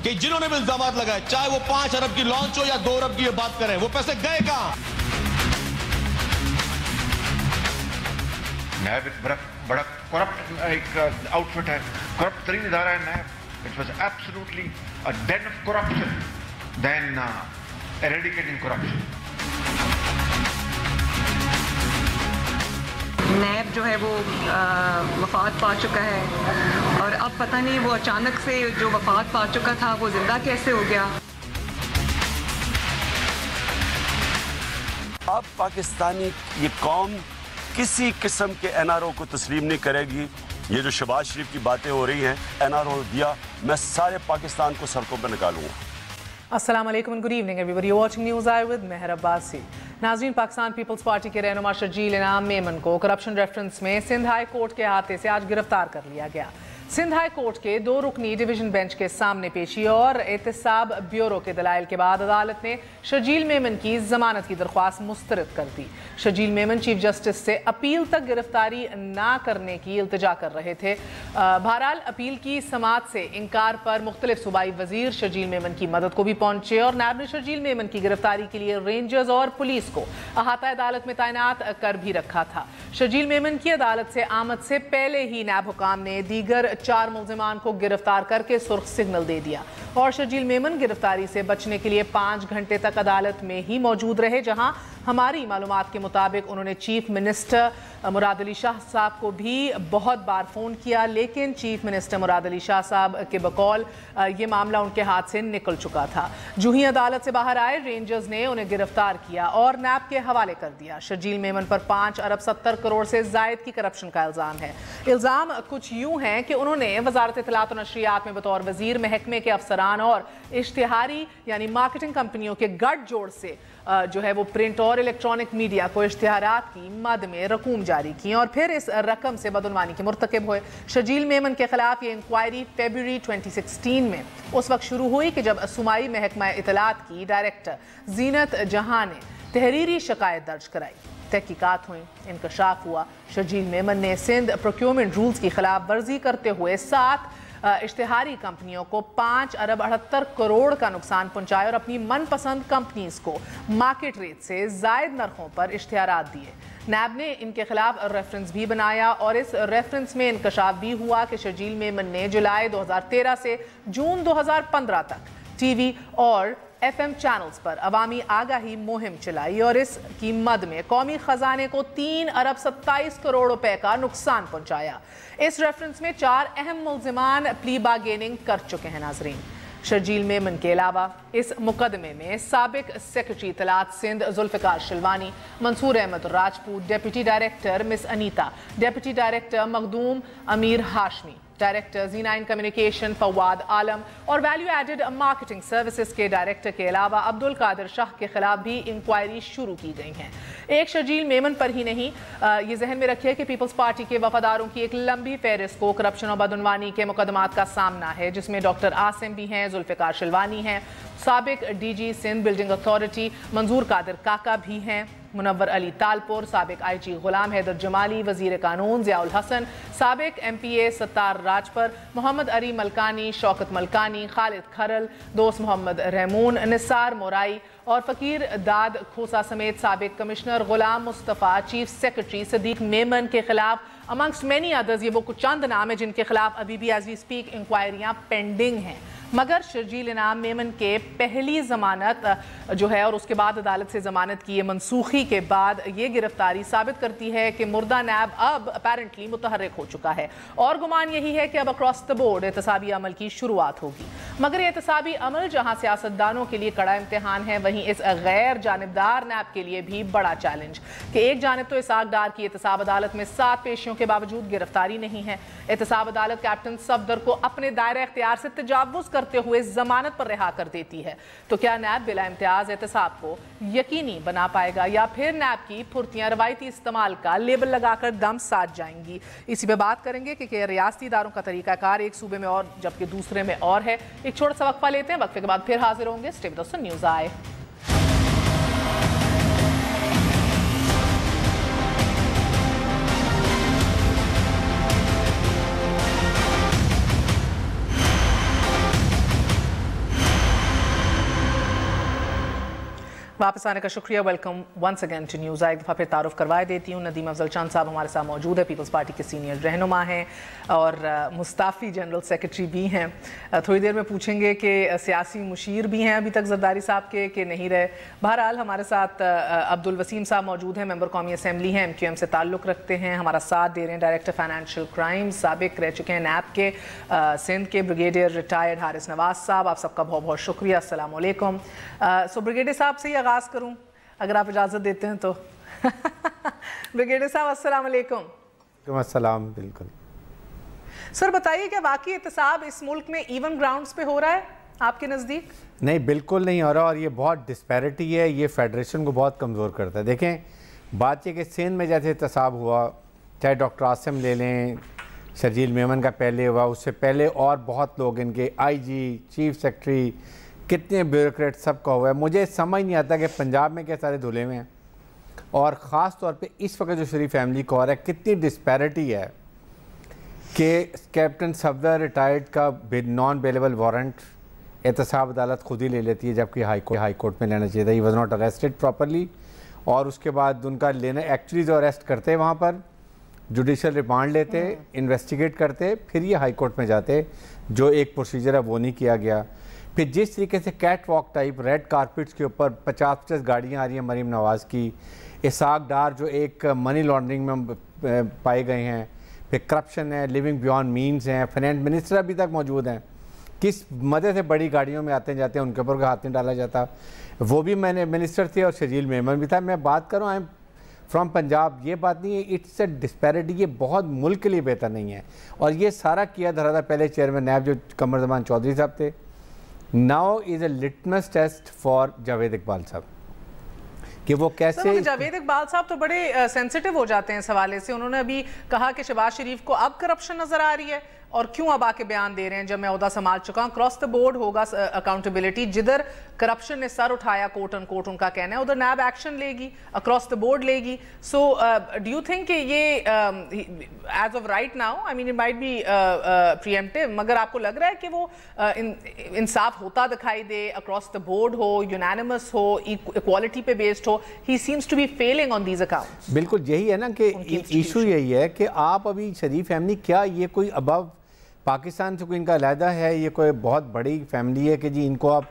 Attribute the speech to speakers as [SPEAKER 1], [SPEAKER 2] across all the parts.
[SPEAKER 1] کہ جنہوں نے بھی الزامات لگائے, چاہے وہ 5 ارب کی لانچ ہو یا 2 ارب کی بات کریں, وہ پیسے گئے کہاں؟
[SPEAKER 2] نیب ایک بڑا کرپٹ ایک آؤٹ فٹ ہے, کرپٹ ترین ادارہ ہے NAB. It was absolutely a den of corruption than eradicating corruption.
[SPEAKER 3] NAB جو ہے وہ وفات پا چکا ہے, اور اب پتہ نہیں وہ اچانک سے جو وفات پا چکا تھا وہ زندہ کیسے ہو گیا.
[SPEAKER 4] اب پاکستانی یہ قوم کسی قسم کے این آر او کو تسلیم نہیں کرے گی. یہ جو شہباز شریف کی باتیں ہو رہی ہیں, این آر او دیا, میں سارے پاکستان کو سڑکوں پہ نکالوں گا.
[SPEAKER 5] السلام علیکم and good evening everybody. You're watching News Eye with مہر عباسی. ناظرین, پاکستان پیپلز پارٹی کے رہنما شرجیل انعام میمن کو کرپشن ریفرنس میں سندھ ہائی کورٹ کے احاطے سے آج گرفتار کر لیا گیا. سندھ ہائی کورٹ کے 2 رکنی ڈویژن بینچ کے سامنے پیشی اور احتساب بیورو کے دلائل کے بعد عدالت نے شرجیل میمن کی ضمانت کی درخواست مسترد کر دی. شرجیل میمن چیف جسٹس سے اپیل تک گرفتاری نہ کرنے کی التجا کر رہے تھے. بہرحال اپیل کی سماعت سے انکار پر مختلف صوبائی وزیر شرجیل میمن کی مدد کو بھی پہنچے اور نیب نے شرجیل میمن کی گرفتاری کے لیے رینجرز اور پولیس کو احاطہ عدالت میں تعینات کر بھی رکھا تھا. شرجیل میمن کی عدالت سے آمد سے پہلے ہی نیب حکام نے دیگر 4 ملزمان کو گرفتار کر کے سرخ سگنل دے دیا اور شرجیل میمن گرفتاری سے بچنے کے لیے 5 گھنٹے تک عدالت میں ہی موجود رہے, جہاں ہماری معلومات کے مطابق انہوں نے چیف منسٹر مراد علی شاہ صاحب کو بھی بہت بار فون کیا, لیکن چیف منسٹر مراد علی شاہ صاحب کے بقول یہ معاملہ ان کے ہاتھ سے نکل چکا تھا. جو ہی عدالت سے باہر آئے, رینجرز نے انہیں گرفتار کیا اور نیب کے حوالے کر دیا. شرجیل میمن پر 5 ارب 70 کروڑ سے زائد کی کرپشن کا الزام ہے. الزام کچھ یوں ہیں کہ انہوں نے وزارت اطلاعات و نشریات میں بطور وزیر محکمے کے افسران اور اشتہاری یعنی مارکیٹنگ کمپنیوں کے گٹھ جوڑ سے جو ہے وہ پرنٹ اور الیکٹرانک میڈیا کو اشتہارات کی مد میں رقوم جاری کی اور پھر اس رقم سے بدعنوانی کے مرتکب ہوئے. شرجیل میمن کے خلاف یہ انکوائری فیبروری 2016 میں اس وقت شروع ہوئی کہ جب صوبائی محکمہ اطلاعات کی ڈائریکٹر زینت جہاں نے تحریری شکایت درج کرائی. تحقیقات ہوئیں, انکشاف ہوا, شرجیل میمن نے سندھ پروکیورمنٹ رولز کی خلاف ورزی کرتے ہوئے 7 اشتہاری کمپنیوں کو 5 ارب 78 کروڑ کا نقصان پہنچایا اور اپنی من پسند کمپنیز کو مارکیٹ ریٹ سے زائد نرخوں پر اشتہارات دیے. نیب نے ان کے خلاف ریفرنس بھی بنایا اور اس ریفرنس میں انکشاف بھی ہوا کہ شرجیل میمن نے جولائی 2013 سے جون 2015 تک ٹی وی اور ایف ایم چینلز پر عوامی آگاہی مہم چلائی اور اس کی مد میں قومی خزانے کو 3 ارب 27 کروڑ روپے کا نقصان پہنچایا. اس ریفرنس میں 4 اہم ملزمان پلی بارگیننگ کر چکے ہیں. ناظرین, شرجیل میمن کے علاوہ اس مقدمے میں سابق سیکرٹری اطلاعات سندھ ذوالفقار شلوانی, منصور احمد راجپوت, ڈیپٹی ڈائریکٹر مس انیتا, ڈیپٹی ڈائریکٹر مخدوم امیر ہاشمی, ڈائریکٹر زی9 کمیونیکیشن فواد عالم اور ویلیو ایڈڈ مارکیٹنگ سروسز کے ڈائریکٹر کے علاوہ عبدالقادر شاہ کے خلاف بھی انکوائری شروع کی گئی ہیں. ایک شرجیل میمن پر ہی نہیں, یہ ذہن میں رکھیے کہ پیپلز پارٹی کے وفاداروں کی ایک لمبی فہرست کو کرپشن اور بدعنوانی کے مقدمات کا سامنا ہے, جس میں ڈاکٹر عاصم بھی ہیں, ذوالفقار شلوانی ہیں, سابق D G Sindh building authority Manzoor Qadir Kaka بھی ہیں, منور علی تالپور, سابق آئی جی غلام حیدر جمالی, وزیر قانون ضیاء الحسن, سابق ایم پی اے ستار راجپر, محمد علی ملکانی, شوکت ملکانی, خالد کھرل, دوست محمد رحمون, نثار مورائی اور فقیر داد کھوسا سمیت سابق commissioner Ghulam Mustafa, chief secretary صدیق میمن کے خلاف amongst many others. یہ وہ کچھ چند نام ہیں جن کے خلاف ابھی بھی ایز وی اسپیک انکوائریاں پینڈنگ ہیں. مگر شرجیل انعام میمن کے پہلی ضمانت جو ہے اور اس کے بعد عدالت سے ضمانت کی منسوخی کے بعد یہ گرفتاری ثابت کرتی ہے کہ مردہ نیب اب اپیرنٹلی متحرک ہو چکا ہے اور گمان یہی ہے کہ اب اکراس دا بورڈ احتسابی عمل کی شروعات ہوگی. مگر یہ احتسابی عمل جہاں سیاستدانوں کے لیے کڑا امتحان ہے, وہیں اس غیر جانبدار نیب کے لیے بھی بڑا چیلنج کہ ایک جانب تو اسحاق ڈار کی احتساب عدالت میں 7 پیشیوں کے باوجود گرفتاری نہیں ہے. احتساب عدالت کیپٹن صفدر کو اپنے دائرہ اختیار سے تجاوز کرتے ہوئے ضمانت پر رہا کر دیتی ہے. تو کیا نیب بلا امتیاز احتساب کو یقینی بنا پائے گا یا پھر نیب کی پھرتیاں روایتی استعمال کا لیبل لگا کر دم ساتھ جائیں گی؟ اسی پہ بات کریں گے کہ ریاستی اداروں کا طریقہ کار ایک صوبے میں اور جبکہ دوسرے میں اور ہے. ایک چھوٹا سا وقفہ لیتے ہیں, وقفے کے بعد پھر حاضر ہوں گے. اسٹے ود اس نیوز آئے. वापस आने का शुक्रिया। Welcome once again to news. एक दफ़ा फिर तारुफ करवाए देती हूँ, नदीम अफजल चंद साहब हमारे साथ मौजूद है, पीपल्स पार्टी के सीनियर रहनुमा हैं और मुस्ताफ़ी जनरल सेक्रेटरी भी हैं। थोड़ी देर में पूछेंगे कि सियासी मुशीर भी हैं अभी तक जरदारी साहब के कि नहीं रहे। बहरहाल हमारे साथ अब्दुल वसीम साहब मौजूद हैं, मेंबर कौमी असम्बली हैं, MQM से ताल्लुक़ रखते हैं, हमारा साथ दे रहे हैं डायरेक्टर फाइनेंशियल क्राइम साबिक रह चुके हैं NAB के सिंध के ब्रिगेडियर रिटायर्ड हारिस नवाज साहब। आप सबका बहुत बहुत शुक्रिया। अस्सलाम वालेकुम। सो ब्रिगेडियर साहब से ही आगाज़ करूं अगर आप इजाज़त देते हैं तो। ब्रिगेडियर साहब अस्सलाम वालेकुम।
[SPEAKER 6] अस्सलाम। बिल्कुल
[SPEAKER 5] सर, बताइए क्या वाकई एहतसाब इस मुल्क में इवन ग्राउंड्स पे हो रहा है आपके नज़दीक?
[SPEAKER 6] नहीं, बिल्कुल नहीं हो रहा, और ये बहुत डिस्पैरिटी है, ये फेडरेशन को बहुत कमज़ोर करता है। देखें, बात ये कि सिंध में जैसे एहतसाब हुआ, चाहे डॉक्टर आसिम ले लें, शर्जील मेमन का पहले हुआ, उससे पहले और बहुत लोग, इनके IG, चीफ सेक्रेटरी, कितने ब्यूरोक्रेट सबका हुआ है। मुझे समझ नहीं आता कि पंजाब में क्या सारे धुले में हैं, और ख़ास तौर पे इस वक्त जो शरीफ फैमिली को हो रहा है, कितनी डिस्पैरिटी है कि कैप्टन सफदर रिटायर्ड का नॉन बेलेबल वारंट एहतसाब अदालत खुद ही ले लेती है, जबकि हाई कोर्ट में लेना चाहिए था। He was not arrested properly, और उसके बाद उनका लेना, एक्चुअली जो अरेस्ट करते वहाँ पर जुडिशल रिमांड लेते, इन्वेस्टिगेट करते, फिर ये हाई कोर्ट में जाते, जो एक प्रोसीजर है वो नहीं किया गया। फिर जिस तरीके से catwalk type red carpets के ऊपर 50-50 गाड़ियाँ आ रही हैं मरीम नवाज़ की, इसाक डार जो एक मनी लॉन्ड्रिंग में पाए गए हैं, फिर करप्शन है, लिविंग बियॉन्ड मीन्स हैं, फाइनेंस मिनिस्टर अभी तक मौजूद हैं, किस मदद से बड़ी गाड़ियों में आते जाते हैं, उनके ऊपर हाथ नहीं डाला जाता। वो भी मैंने मिनिस्टर थे, और शर्जील मेमन भी था। मैं बात करूँ, आई एम फ्रॉम पंजाब, ये बात नहीं है, इट्स अ डिस्पैरिटी, ये बहुत मुल्क के लिए बेहतर नहीं है। और ये सारा किया धरा था पहले चेयरमैन NAB जो कमर ज़मान चौधरी साहब थे। Now is a litmus test for Javed Iqbal साहब कि वो कैसे।
[SPEAKER 5] जावेद इकबाल साहब तो बड़े सेंसिटिव हो जाते हैं इस हवाले से। उन्होंने अभी कहा कि शहबाज शरीफ को अब करप्शन नजर आ रही है, और क्यों अब आके बयान दे रहे हैं जब मैं ओहदा संभाल चुका हूं। क्रॉस द बोर्ड होगा अकाउंटेबिलिटी, जिधर करप्शन ने सर उठाया कोट एंड कोट उनका कहना है, उधर NAB एक्शन लेगी, अक्रॉस द बोर्ड लेगी। सो डू यू थिंक कि ये age of right now, I mean it might be preemptive, मगर आपको लग रहा है कि वो इंसाफ होता दिखाई दे, अक्रॉस द बोर्ड हो, यूनानिमस हो, इक्वालिटी पे बेस्ड हो? He seems to be failing on these accounts.
[SPEAKER 6] बिल्कुल यही है ना कि इशू यही है कि आप अभी शरीफ फैमिली, क्या ये कोई अबव पाकिस्तान से कोई इनका अलहदा है? ये कोई बहुत बड़ी फैमिली है कि जी इनको आप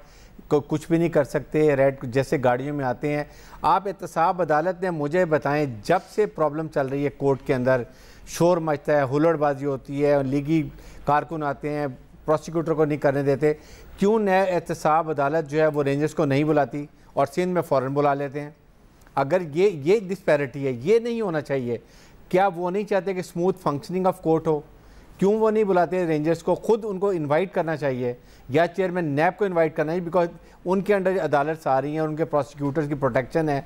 [SPEAKER 6] कुछ भी नहीं कर सकते, रेड जैसे गाड़ियों में आते हैं। आप एहतसाब अदालत ने मुझे बताएं, जब से प्रॉब्लम चल रही है कोर्ट के अंदर, शोर मचता है, हुल्लड़बाजी होती है, लीगी कारकुन आते हैं, प्रोसिक्यूटर को नहीं करने देते, क्यों नया एहतसाब अदालत जो है वो रेंजर्स को नहीं बुलाती और सिंध में फ़ौरन बुला लेते हैं? अगर ये डिस्पैरिटी है, ये नहीं होना चाहिए। क्या वो नहीं चाहते कि स्मूथ फंक्शनिंग ऑफ कोर्ट हो? क्यों वो नहीं बुलाते रेंजर्स को? खुद उनको इनवाइट करना चाहिए, या चेयरमैन NAB को इनवाइट करना चाहिए, बिकॉज उनके अंडर अदालत आ रही हैं, उनके प्रोसिक्यूटर्स की प्रोटेक्शन है,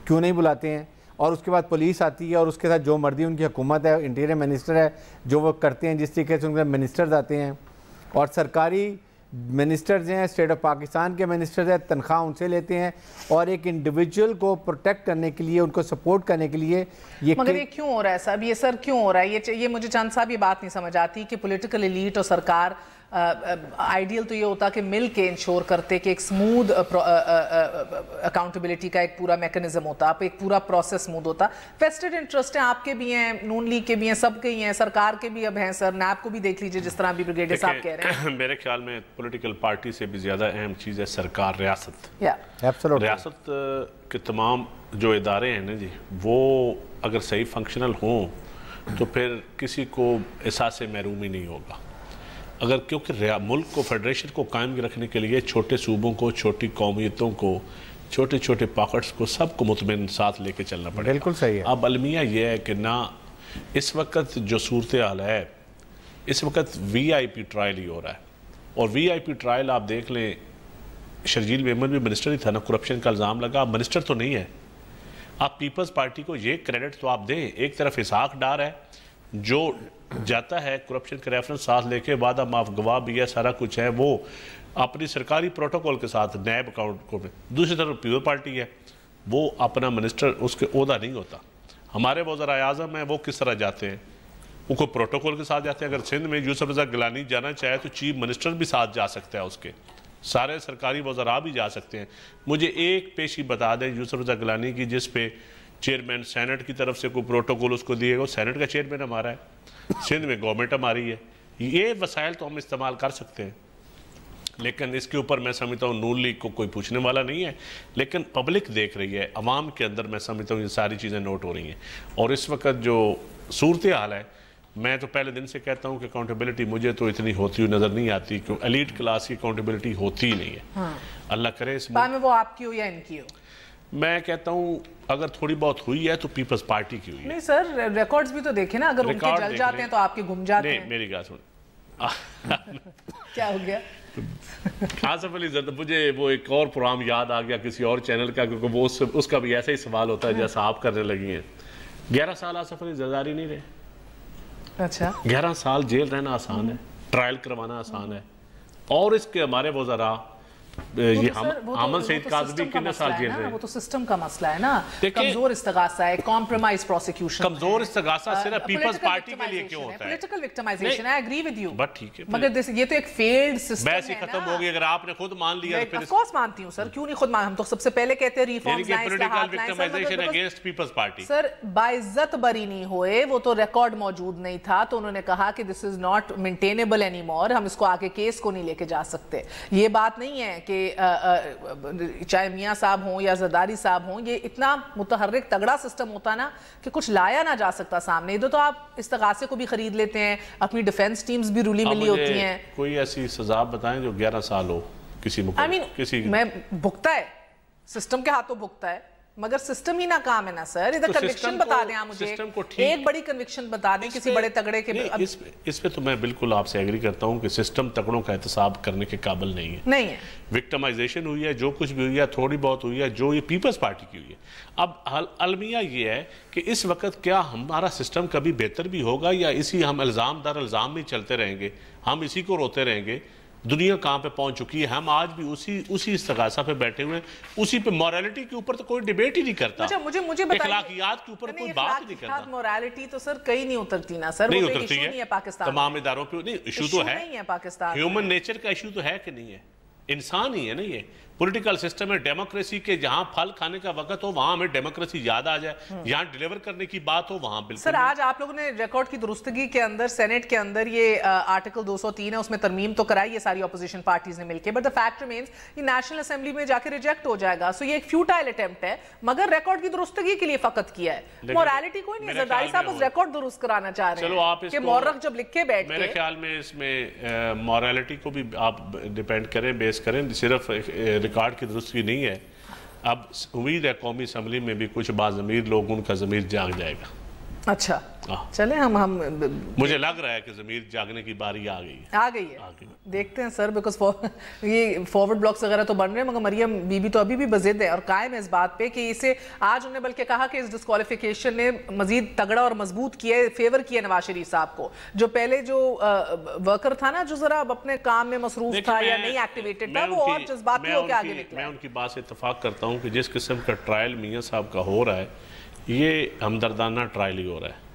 [SPEAKER 6] क्यों नहीं बुलाते हैं? और उसके बाद पुलिस आती है, और उसके साथ जो मर्जी उनकी हुकूमत है, इंटीरियर मिनिस्टर है, जो वो करते हैं, जिस तरीके से उनके मिनिस्टर्स आते हैं, और सरकारी मिनिस्टर्स हैं, स्टेट ऑफ पाकिस्तान के मिनिस्टर्स हैं, तनख्वाह उनसे लेते हैं, और एक इंडिविजुअल को प्रोटेक्ट करने के लिए, उनको सपोर्ट करने के लिए
[SPEAKER 5] मगर ये क्यों हो रहा है साहब? ये सर क्यों हो रहा है? ये मुझे चंद साहब ये बात नहीं समझ आती कि पॉलिटिकल एलीट और सरकार, आइडियल तो ये होता कि मिल के इंश्योर करते कि एक स्मूथ अकाउंटेबिलिटी का एक पूरा मैकेनिज्म होता, आप एक पूरा प्रोसेस स्मूथ होता। वेस्टेड इंटरेस्ट हैं, आपके भी हैं, नून लीग के भी हैं, सबके ही हैं, सरकार के भी अब हैं सर, NAB को भी देख लीजिए जिस तरह अभी ब्रिगेडियर साहब कह रहे हैं।
[SPEAKER 7] मेरे ख्याल में पॉलिटिकल पार्टी से भी ज़्यादा अहम चीज़ है सरकार, रियासत। रियासत के तमाम जो इदारे हैं ना जी, वो अगर सही फंक्शनल हों तो फिर किसी को एहसास महरूमी नहीं होगा। अगर क्योंकि मुल्क को, फेडरेशन को कायम रखने के लिए छोटे सूबों को, छोटी कौमियतों को, छोटे छोटे पॉकेट्स को, सबको मुतमिन साथ लेके चलना पड़ेगा।
[SPEAKER 6] बिल्कुल सही है।
[SPEAKER 7] अब अलमिया ये है कि ना इस वक्त जो सूरत हाल है, इस वक्त VIP ट्रायल ही हो रहा है, और VIP ट्रायल आप देख लें, शर्जील मेमन भी मिनिस्टर ही था ना, करप्शन का इल्ज़ाम लगा, मिनिस्टर तो नहीं है। आप पीपल्स पार्टी को ये क्रेडिट तो आप दें, एक तरफ इसाक डार है जो जाता है करप्शन का रेफरेंस साथ लेके, वादा माफ गवाह भी है, सारा कुछ है, वो अपनी सरकारी प्रोटोकॉल के साथ NAB अकाउंट को में। दूसरी तरफ प्योर पार्टी है, वो अपना मिनिस्टर, उसके ओहदा नहीं होता। हमारे वज़ीर आज़म हैं, वो किस तरह जाते हैं? वो कोई प्रोटोकॉल के साथ जाते हैं। अगर सिंध में यूसुफ रज़ा गिलानी जाना चाहे तो चीफ मिनिस्टर भी साथ जा सकता है उसके, سارے سرکاری وزراء بھی جا سکتے ہیں. مجھے ایک پیشی بتا دیں یوسف رضا گیلانی کی جس پہ چیئرمین سینٹ کی طرف سے کوئی پروٹوکول اس کو دیے گا. سینٹ کا چیئرمین ہمارا ہے, سندھ میں گورنمنٹ ہماری ہے. یہ وسائل تو ہم استعمال کر سکتے ہیں, لیکن اس کے اوپر میں سمجھتا ہوں نون لیگ کو کوئی پوچھنے والا نہیں ہے. لیکن پبلک دیکھ رہی ہے, عوام کے اندر میں سمجھتا ہوں یہ ساری چیزیں نوٹ ہو رہی ہیں. اور اس وقت جو صورتحال ہے, میں تو پہلے دن سے کہتا ہوں کہ اکاؤنٹیبلٹی مجھے تو اتنی ہوتی ہوئی نظر نہیں آتی, کیوں ایلیٹ کلاس کی اکاؤنٹیبلٹی ہوتی ہی نہیں ہے. اللہ کرے اس
[SPEAKER 5] میں وہ آپ کی ہو یا ان کی ہو.
[SPEAKER 7] میں کہتا ہوں اگر تھوڑی بہت ہوئی ہے تو پیپلز پارٹی کی ہوئی ہے.
[SPEAKER 5] نہیں سر, ریکارڈز بھی تو دیکھیں نا, اگر ان کے جل جاتے ہیں تو آپ کے گم جاتے ہیں.
[SPEAKER 7] نہیں میری بات سن,
[SPEAKER 5] کیا ہو گیا؟
[SPEAKER 7] آصف علی زرداری, مجھے وہ ایک اور پروگرام یاد آ گیا کسی اور چینل کا, کیونکہ وہ اس کا بھی ایسا ہی سوال ہوتا ہے جیسا آپ کرنے لگی ہیں. 11 سال آصف علی زرداری نہیں رہے.
[SPEAKER 5] اچھا,
[SPEAKER 7] 11 سال جیل رہنا آسان ہے, ٹرائل کروانا آسان ہے. اور اس کے ہمارے وزراء یہ حامد سعید کاظمی کتنے سال جیل رہے ہیں.
[SPEAKER 5] وہ تو سسٹم کا مسئلہ ہے نا, کمزور استغاثہ ہے, کمپرومائز پروسیکیوشن.
[SPEAKER 7] کمزور استغاثہ صرف پیپلز پارٹی کے لیے کیوں ہوتا ہے؟
[SPEAKER 5] Political victimization, I agree with you,
[SPEAKER 7] but ٹھیک ہے,
[SPEAKER 5] مگر یہ تو ایک فیلڈ سسٹم ہے.
[SPEAKER 7] بحث ہی ختم ہو گئی. اگر آپ نے خود مان لیا
[SPEAKER 5] تو آف کورس مانتی ہوں سر, کیوں نہیں خود مان, ہم تو سب سے پہلے کہتے ہیں ریفارمز لائیں, اصلاحات لائیں.
[SPEAKER 7] Victimisation against Peoples Party.
[SPEAKER 5] Sir باعزت بری نہیں ہوئے, وہ تو ریکارڈ موجود نہیں تھا, تو انہوں نے کہا کہ دس is not maintainable any more, ہم اس کو آگے کیس کو نہیں لے کے جا سکتے. یہ بات نہیں ہے کہ چاہے میاں صاحب ہوں یا زرداری صاحب ہوں, یہ اتنا متحرک تگڑا سسٹم ہوتا نا کہ کچھ لایا نہ جا سکتا سامنے. ادھر تو آپ استغاثے کو بھی خرید لیتے ہیں, اپنی ڈیفنس ٹیمز بھی رولی ملی ہوتی ہیں.
[SPEAKER 7] کوئی ایسی سزا بتائیں جو 11 سال ہو کسی مقابل.
[SPEAKER 5] میں بھگتا ہے, سسٹم کے ہاتھوں بھگتا ہے, مگر سسٹم ہی ناکام ہے نا سر. ادھر کنوکشن بتا دیں آپ مجھے, ایک بڑی کنوکشن بتا دیں کسی بڑے تگڑے کے.
[SPEAKER 7] اس پہ تو میں بالکل آپ سے ایگری کرتا ہوں کہ سسٹم تگڑوں کا احتساب کرنے کے قابل نہیں ہے.
[SPEAKER 5] نہیں ہے.
[SPEAKER 7] وکٹمائزیشن ہوئی ہے, جو کچھ بھی ہوئی ہے, تھوڑی بہت ہوئی ہے, جو یہ پیپلز پارٹی کی ہوئی ہے. اب المیہ یہ ہے کہ اس وقت کیا ہمارا سسٹم کبھی بہتر بھی ہوگا یا اسی ہم الزام در الزام میں چلتے رہیں گے, ہم اسی کو روتے رہیں گے. دنیا کہاں پہ پہنچ چکی ہے, ہم آج بھی اسی استغاثہ پہ بیٹھے ہوئے ہیں, اسی پہ موریلٹی کے اوپر تو کوئی ڈیبیٹ ہی نہیں کرتا.
[SPEAKER 5] مجھے
[SPEAKER 7] اخلاقیات کے اوپر کوئی بات ہی نہیں کرتا.
[SPEAKER 5] موریلٹی تو سر کہیں نہیں اترتی نا سر,
[SPEAKER 7] نہیں اترتی ہے تمام اداروں پہ. نہیں ایشو تو ہے, ہیومن نیچر کا ایشو تو ہے کہ نہیں ہے, انسان ہی ہے نا. یہ پولیٹیکل سسٹم ہے, ڈیموکریسی کے جہاں پھل کھانے کا وقت ہو وہاں ہمیں ڈیموکریسی یاد آ جائے, یہاں ڈیلیور کرنے کی بات ہو وہاں بالکل.
[SPEAKER 5] سر آج آپ لوگوں نے ریکارڈ کی درستگی کے اندر سینٹ کے اندر یہ آرٹیکل 203 ہے, اس میں ترمیم تو کرائی ہے ساری اپوزیشن پارٹیز نے مل کے, بٹ دا فیکٹ ریمینز یہ نیشنل اسمبلی میں جا کے ریجیکٹ ہو جائے گا. سو یہ ایک فیوٹائل اٹیمپٹ ہے, مگر ریکارڈ کی درستگی کے لیے فقط کیا ہے. موریلٹی کوئی نہیں. زرداری صاحب اس ریکارڈ درست کرانا چاہ رہے ہیں کہ مورخ جب لکھ کے بیٹھ کے.
[SPEAKER 7] میرے خیال میں اس میں موریلٹی کو بھی آپ ڈیپینڈ کریں, بیس کریں, صرف ریکارڈ کی درستگی نہیں ہے. اب امید ہے قومی اسمبلی میں بھی کچھ باضمیر لوگ, ان کا ضمیر جاگ جائے گا.
[SPEAKER 5] اچھا چلیں, ہم
[SPEAKER 7] مجھے لگ رہا ہے کہ ضمیر جاگنے کی باری آ گئی
[SPEAKER 5] ہے. دیکھتے ہیں سر, بیکاز یہ فارورڈ بلاکس وغیرہ تو بن رہے ہیں, مگر مریم بی بی تو ابھی بھی بضد ہے اور قائم ہے اس بات پہ کہ اسے آج انہیں بلکہ کہا کہ اس ڈسکوالیفیکیشن نے مزید تگڑا اور مضبوط کیا ہے, فیور کیا نواز شریف صاحب کو. جو پہلے جو ورکر تھا نا, جو ذرا اپنے کام میں مصروف تھا یا نہیں ایکٹیویٹڈ تھا, وہ اور جذباتی ہو کے آگے نکلا.
[SPEAKER 7] میں ان کی بات سے اتفاق کرتا ہوں کہ جس قسم کا ٹرائل میاں صاحب کا ہو رہا ہے, یہ ہمدردانہ ٹرائل ہی ہو رہا ہے.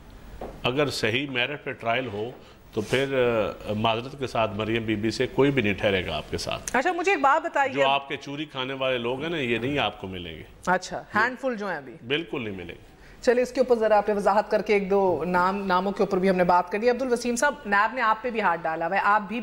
[SPEAKER 7] اگر صحیح میرٹ پہ ٹرائل ہو تو پھر معذرت کے ساتھ مریم بی بی سے کوئی بھی نہیں ٹھہرے گا آپ کے ساتھ.
[SPEAKER 5] اچھا مجھے ایک بات بتائیے,
[SPEAKER 7] جو آپ کے چوری کھانے والے لوگ ہیں نا, یہ نہیں آپ کو ملیں گے.
[SPEAKER 5] اچھا ہینڈ فل جو ہیں ابھی
[SPEAKER 7] بالکل نہیں ملیں گے.
[SPEAKER 5] چلے اس کے اوپر ذرا آپ نے وضاحت کر کے ایک دو ناموں کے اوپر بھی ہم نے بات کر لی. عبدالوسیم صاحب, نیب نے آپ پہ بھی ہاتھ ڈالا ہوا ہے, آپ بھی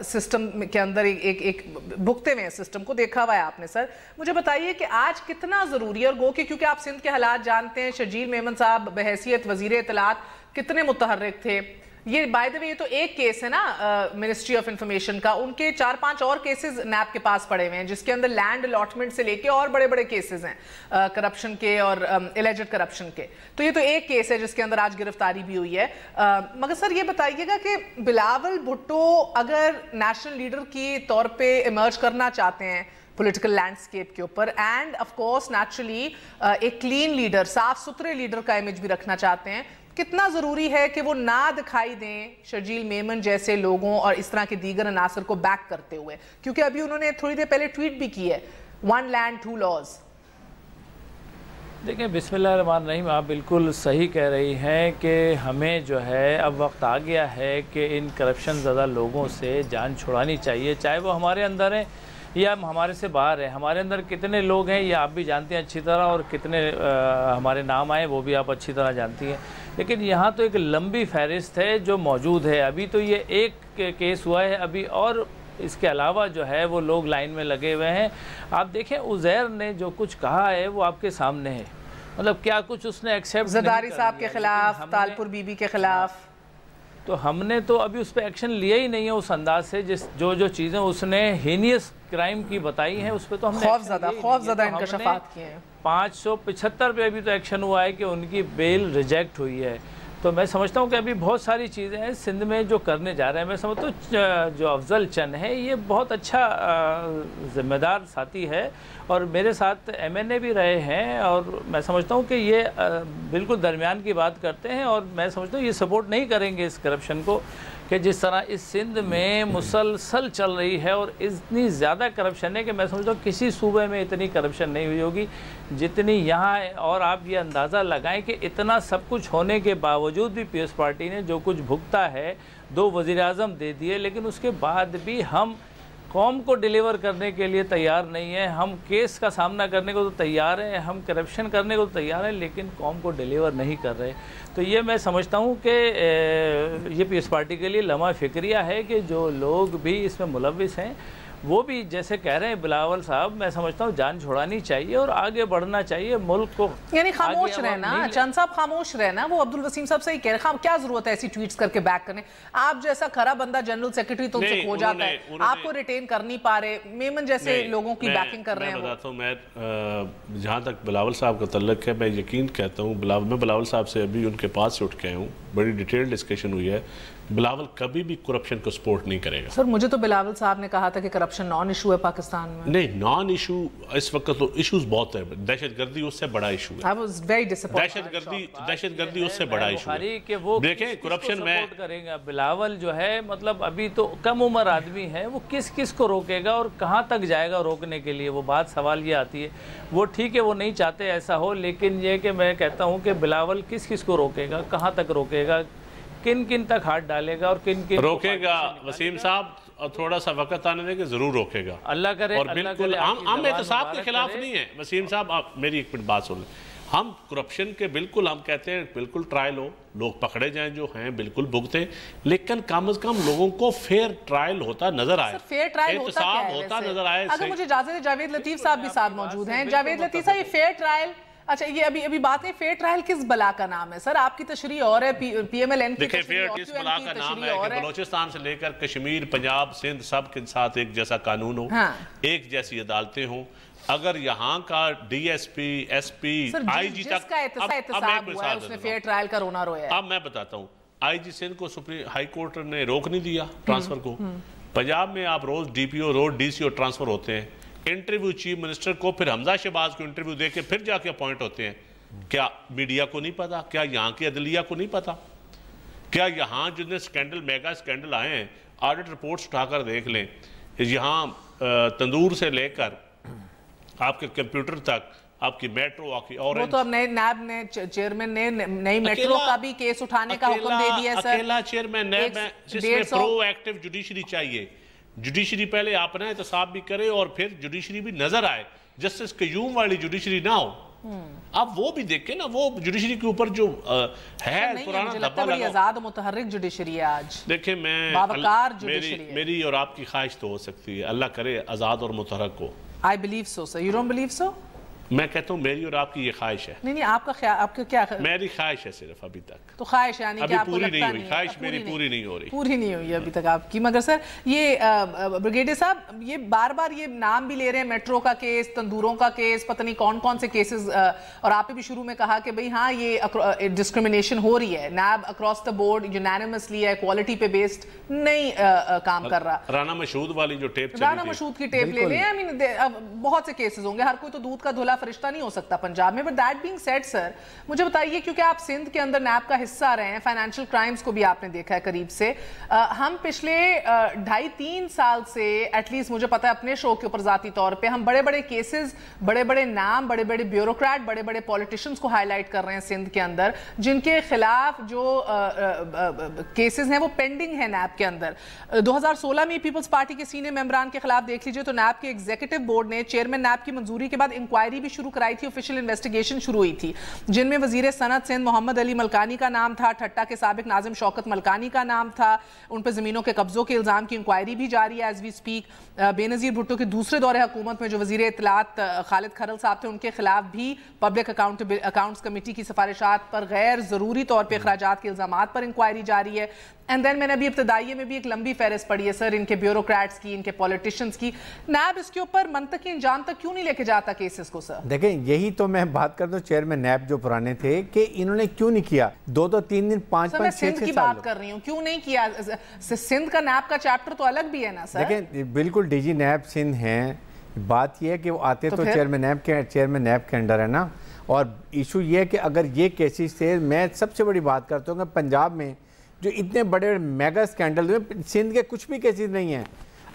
[SPEAKER 5] سسٹم کے اندر ایک بھگتے ہوئے ہیں, سسٹم کو دیکھا ہوا ہے آپ نے. سر مجھے بتائیے کہ آج کتنا ضروری ہے, اور گو کہ کیونکہ آپ سندھ کے حالات جانتے ہیں, شرجیل میمن صاحب بحیثیت وزیر اطلاعات کتنے متحرک تھے. یہ بائی دا وے یہ تو ایک کیس ہے نا منسٹری آف انفارمیشن کا, ان کے 4-5 اور کیسز نیب کے پاس پڑے ہوئے ہیں, جس کے اندر لینڈ الاٹمنٹ سے لے کے اور بڑے بڑے کیسز ہیں کرپشن کے اور الیجڈ کرپشن کے. تو یہ تو ایک کیس ہے جس کے اندر آج گرفتاری بھی ہوئی ہے. مگر سر یہ بتائیے گا کہ بلاول بھٹو اگر نیشنل لیڈر کی طور پہ ایمرج کرنا چاہتے ہیں پولیٹیکل لینڈسکیپ کے اوپر, اینڈ آف کورس نیچرلی ایک کلین لیڈر, صاف ستھرے لیڈر کا امیج بھی رکھنا چاہتے ہیں, کتنا ضروری ہے کہ وہ نہ دکھائی دیں شرجیل میمن جیسے لوگوں اور اس طرح کے دیگر عناصر کو بیک کرتے ہوئے, کیونکہ ابھی انہوں نے تھوڑی دیر پہلے ٹویٹ بھی کی ہے, 1 land 2 laws.
[SPEAKER 8] دیکھیں बिस्मिल्लाहिर्रहमानिर्रहीम آپ بالکل صحیح کہہ رہی ہیں کہ ہمیں جو ہے اب وقت آ گیا ہے کہ ان کرپشن زدہ لوگوں سے جان چھڑانی چاہیے، چاہے وہ ہمارے اندر ہیں یا ہمارے سے باہر ہیں۔ ہمارے اندر کتنے لوگ ہیں یہ آپ بھی جانتے ہیں اچھی طرح، اور کتنے ہمارے نام آئے وہ بھی آپ اچھی طرح جانتی ہیں، لیکن یہاں تو ایک لمبی فہرست ہے جو موجود ہے۔ ابھی تو یہ ایک کیس ہوا ہے، ابھی اور اس کے علاوہ جو ہے وہ لوگ لائن میں لگے ہوئے ہیں۔ آپ دیکھیں عزیر نے جو کچھ کہا ہے وہ آپ کے سامنے ہے، مطلب کیا کچھ اس نے ایکسیپٹ
[SPEAKER 5] زرداری صاحب کے خلاف، تالپور بی بی کے خلاف،
[SPEAKER 8] تو ہم نے تو ابھی اس پہ ایکشن لیا ہی نہیں ہے اس انداز سے، جو چیزیں اس نے ہینیس کرائم کی بتائی ہیں اس پہ تو ہم نے
[SPEAKER 5] خوف زدہ انکشافات کیے ہیں۔
[SPEAKER 8] 575 پہ ابھی تو ایکشن ہوا ہے کہ ان کی بیل ریجیکٹ ہوئی ہے۔ تو میں سمجھتا ہوں کہ ابھی بہت ساری چیزیں ہیں سندھ میں جو کرنے جا رہے ہیں۔ میں سمجھتا ہوں جو افضل چند ہے یہ بہت اچھا ذمہ دار ساتھی ہے، اور میرے ساتھ ایم این اے بھی رہے ہیں، اور میں سمجھتا ہوں کہ یہ بالکل درمیان کی بات کرتے ہیں، اور میں سمجھتا ہوں یہ سپورٹ نہیں کریں گے اس کرپشن کو کہ جس طرح اس سندھ میں مسلسل چل رہی ہے، اور اتنی زیادہ کرپشن ہے کہ میں سمجھتا ہوں کسی صوبے میں اتنی کرپشن نہیں ہوئی ہوگی جتنی یہاں ہے۔ اور آپ یہ اندازہ لگائیں کہ اتنا سب کچھ ہونے کے باوجود بھی پیپلز پارٹی نے جو کچھ بھگتا ہے، 2 وزیر اعظم دے دیے، لیکن اس کے بعد بھی ہم قوم کو ڈیلیور کرنے کے لیے تیار نہیں ہیں۔ ہم کیس کا سامنا کرنے کو تو تیار ہیں، ہم کرپشن کرنے کو تو تیار ہیں، لیکن قوم کو ڈیلیور نہیں کر رہے۔ تو یہ میں سمجھتا ہوں کہ یہ پیپلز پارٹی کے لیے لمحہ فکریہ ہے کہ جو لوگ بھی اس میں ملوث ہیں وہ بھی جیسے کہہ رہے ہیں بلاول صاحب، میں سمجھتا ہوں جان چھڑانی چاہیے اور آگے بڑھنا چاہیے ملک کو،
[SPEAKER 5] یعنی خاموش رہنا۔ چند صاحب خاموش رہنا، وہ عبدالوسیم صاحب سے ہی کہہ رہے ہیں کیا ضرورت ہے ایسی ٹویٹس کر کے بیک کرنے؟ آپ جیسا کھرا بندہ جنرل سیکرٹری تو ان سے کھو جاتا ہے، آپ کو ریٹین کر نہیں پا رہے، میمن جیسے لوگوں کی بیکنگ کر رہے ہیں۔
[SPEAKER 7] میں بتاتا ہوں، میں جہاں تک بلاول صاحب کا تعلق ہے میں یقین کہتا ہوں، میں بلاول صاحب سے ابھی ان کے پاس سے اٹھ کے آیا ہوں، بڑی ڈیٹیل ڈسکشن ہوئی ہے، بلاول کبھی بھی کرپشن کو سپورٹ نہیں کرے گا۔
[SPEAKER 5] سر مجھے تو بلاول صاحب نے کہا تھا کہ کرپشن نان ایشو ہے پاکستان میں۔
[SPEAKER 7] نہیں، نان ایشو اس وقت تو ایشوز بہت ہے، دہشت گردی اس سے بڑا ایشو ہے، دہشت گردی اس سے بڑا ایشو ہے۔ دیکھیں کرپشن میں
[SPEAKER 8] کریں گا بلاول جو ہے، مطلب ابھی تو کم عمر آدمی ہے، وہ کس کو روکے گا اور کہاں تک جائے گا روکنے کے لیے؟ وہ بات سوال یہ آتی ہے، وہ ٹھیک ہے وہ نہیں چاہتے ایسا ہو، لیکن یہ کہ میں کہتا ہوں کہ بلاول کس کو روکے گا، کہاں تک روکے گا، کن تک ہاتھ ڈالے گا اور کن
[SPEAKER 7] روکے گا؟ وسیم صاحب اور تھوڑا سا وقت آنے دے کہ ضرور روکے گا،
[SPEAKER 8] اللہ کرے۔
[SPEAKER 7] اور بالکل ہم احتساب کے خلاف نہیں ہیں وسیم صاحب، آپ میری ایک منٹ بات سن لیں۔ ہم کرپشن کے بالکل ہم کہتے ہیں بالکل ٹرائل ہو، لوگ پکڑے جائیں جو ہیں بالکل بھگتے، لیکن کم از کم لوگوں کو فیئر ٹرائل ہوتا نظر آئے،
[SPEAKER 5] فیئر ٹرائل
[SPEAKER 7] ہوتا نظر آئے۔
[SPEAKER 5] اگر مجھے اجازت ہے جاوید لطیف صاحب بھی ساتھ موجود ہیں۔ جاوید لطیف صاحب، یہ فیئر ٹرائل، اچھا یہ ابھی بات ہے فیئر ٹرائل کس بلا کا نام ہے؟ سر آپ کی تشریح اور ہے، پی ایم ایل این کی
[SPEAKER 7] تشریح اور کس بلا کا نام ہے کہ بلوچستان سے لے کر کشمیر، پنجاب، سندھ سب کے ساتھ ایک جیسا قانون ہو، ایک جیسی عدالتیں ہوں۔ اگر یہاں کا D S P, S P, I G تک،
[SPEAKER 5] جس کا احتساب ہوا ہے اس نے فیئر ٹرائل کا رونا رویا ہے۔
[SPEAKER 7] اب میں بتاتا ہوں، آئی جی سندھ کو ہائی کورٹ نے روک نہیں دیا ٹرانسفر کو۔ پنجاب میں آپ روز ڈی پی او، روز ڈی سی او ٹرانسفر ہوتے ہیں، انٹرویو چیف منسٹر کو، پھر حمزہ شہباز کو انٹرویو دے کے پھر جا کے اپوائنٹ ہوتے ہیں۔ کیا میڈیا کو نہیں پتا؟ کیا یہاں کی عدلیہ کو نہیں پتا؟ کیا یہاں جتنے سکینڈل، میگا سکینڈل آئے ہیں، آڈٹ رپورٹس اٹھا کر دیکھ لیں، یہاں تندور سے لے کر آپ کے کمپیوٹر تک، آپ کی میٹرو، آپ کی اور
[SPEAKER 5] وہ تو اب نئے نیب نے چیئرمین نے نئی میٹرو کا بھی کیس اٹھانے کا حکم دے دیا ہے سر۔
[SPEAKER 7] اکیلا چیئرمین نیب ہے جس میں پرو ایکٹیو جوڈیشری چاہیے، جوڈیشری پہلے اپنا احتساب بھی کرے اور پھر جوڈیشری بھی نظر آئے، جسٹس قیوم والی جوڈیشری نہ ہو۔ اب وہ بھی دیکھیں نا، وہ جوڈیشری کے اوپر جو ہے پرانا دھبا
[SPEAKER 5] بڑی آزاد متحرک جوڈیشری ہے آج۔
[SPEAKER 7] دیکھیں میں،
[SPEAKER 5] باوقار جوڈیشری ہے۔
[SPEAKER 7] میری اور آپ کی خواہش تو ہو سکتی ہے، اللہ کرے آزاد اور متحرک ہو۔
[SPEAKER 5] I believe so, sir. You don't believe so?
[SPEAKER 7] میں کہتا ہوں میری اور آپ کی یہ خواہش ہے۔
[SPEAKER 5] نہیں آپ کا خیال، آپ کا کیا؟
[SPEAKER 7] میری خواہش ہے صرف ابھی تک
[SPEAKER 5] تو خواہش یعنی کہ آپ کو لگتا نہیں ہے؟
[SPEAKER 7] ابھی پوری نہیں ہوئی، خواہش میری پوری نہیں ہو رہی،
[SPEAKER 5] پوری نہیں ہوئی ابھی تک آپ کی۔ مگر سر یہ بریگیڈیئر صاحب یہ بار بار یہ نام بھی لے رہے ہیں، میٹرو کا کیس، تندوروں کا کیس، پتہ نہیں کون سے کیسز، اور آپ نے بھی شروع میں کہا کہ بھئی ہاں یہ ڈسکرمنیشن ہو رہی ہے، NAB across the board unanimously ہے، کوالٹی پہ بیسڈ نہیں کام کر رہا۔
[SPEAKER 7] رانا مشہود والی جو ٹیپ چلی تھی،
[SPEAKER 5] رانا مشہود کی ٹیپ لے لیں، بہت سے کیسز ہوں گے، ہر کوئی تو دودھ کا دھلا فرشتہ نہیں ہو سکتا پنجاب میں. بٹ دیٹ بینگ سیڈ سر, مجھے بتائیے کیونکہ آپ سندھ کے اندر نیب کا حصہ رہے ہیں, فائنینشیل کرائمز کو بھی آپ نے دیکھا ہے قریب سے, ہم پچھلے 2.5-3 سال سے ایٹ لیسٹ مجھے پتا ہے اپنے شو کے اوپر ذاتی طور پہ ہم بڑے بڑے کیسز, بڑے بڑے نام, بڑے بڑے بیوروکریٹ, بڑے بڑے پولیٹیشنز کو ہائی لائٹ کر رہے ہیں سندھ کے اندر جن کے خلاف جو کیسز ہیں وہ پینڈنگ ہیں نیب کے اندر. 2016 میں پیپلز پارٹی کے سینئر ممبران کے خلاف دیکھ لیجئے تو نیب کے ایگزیکٹو بورڈ نے چیئرمین نیب کی منظوری کے بعد انکوائری بھی شروع کرائی تھی, آفیشیل انویسٹیگیشن شروع ہوئی تھی, جن میں وزیر صنعت سندھ محمد علی ملکانی کا نام تھا, ٹھٹا کے سابق ناظم شوکت ملکانی کا نام تھا, ان پہ زمینوں کے قبضوں کے الزام کی انکوائری بھی جاری ہے ایز وی سپیک. بے نظیر بھٹو کے دوسرے دور حکومت میں جو وزیر اطلاعات خالد کھرل صاحب تھے ان کے خلاف بھی پبلک اکاؤنٹس کمیٹی کی سفارشات پر غیر ضروری طور پہ اخراجات کے الزامات پر انکوائری جاری ہے. اینڈ دین میں نے ابھی ابتدائیے میں بھی ایک لمبی فہرست پڑھی ہے سر ان کے بیوروکریٹس کی, ان کے پولیٹیشنز کی. نیب اس کے اوپر منطقی انجام تک کیوں نہیں لے کے جاتا کیسز کو سر؟
[SPEAKER 6] دیکھیں یہی تو میں بات کرتا ہوں چیئرمین نیب جو پرانے تھے کہ انہوں نے کیوں نہیں کیا 2-3 دن 5-5
[SPEAKER 5] میں سندھ کی بات کر رہی ہوں, کیوں نہیں کیا؟ سندھ کا نیب کا چیپٹر تو الگ بھی ہے نا سر.
[SPEAKER 6] دیکھیں بالکل ڈی جی نیب سندھ ہیں, بات یہ ہے کہ وہ آتے تو چیئرمین نیب کے انڈر ہے نا, اور ایشو یہ ہے کہ اگر یہ کیسز تھے, میں سب سے بڑی بات کرتا ہوں کہ پنجاب میں جو اتنے بڑے میگا سکینڈل ہوئے, سندھ کے کچھ بھی کیسز نہیں ہیں.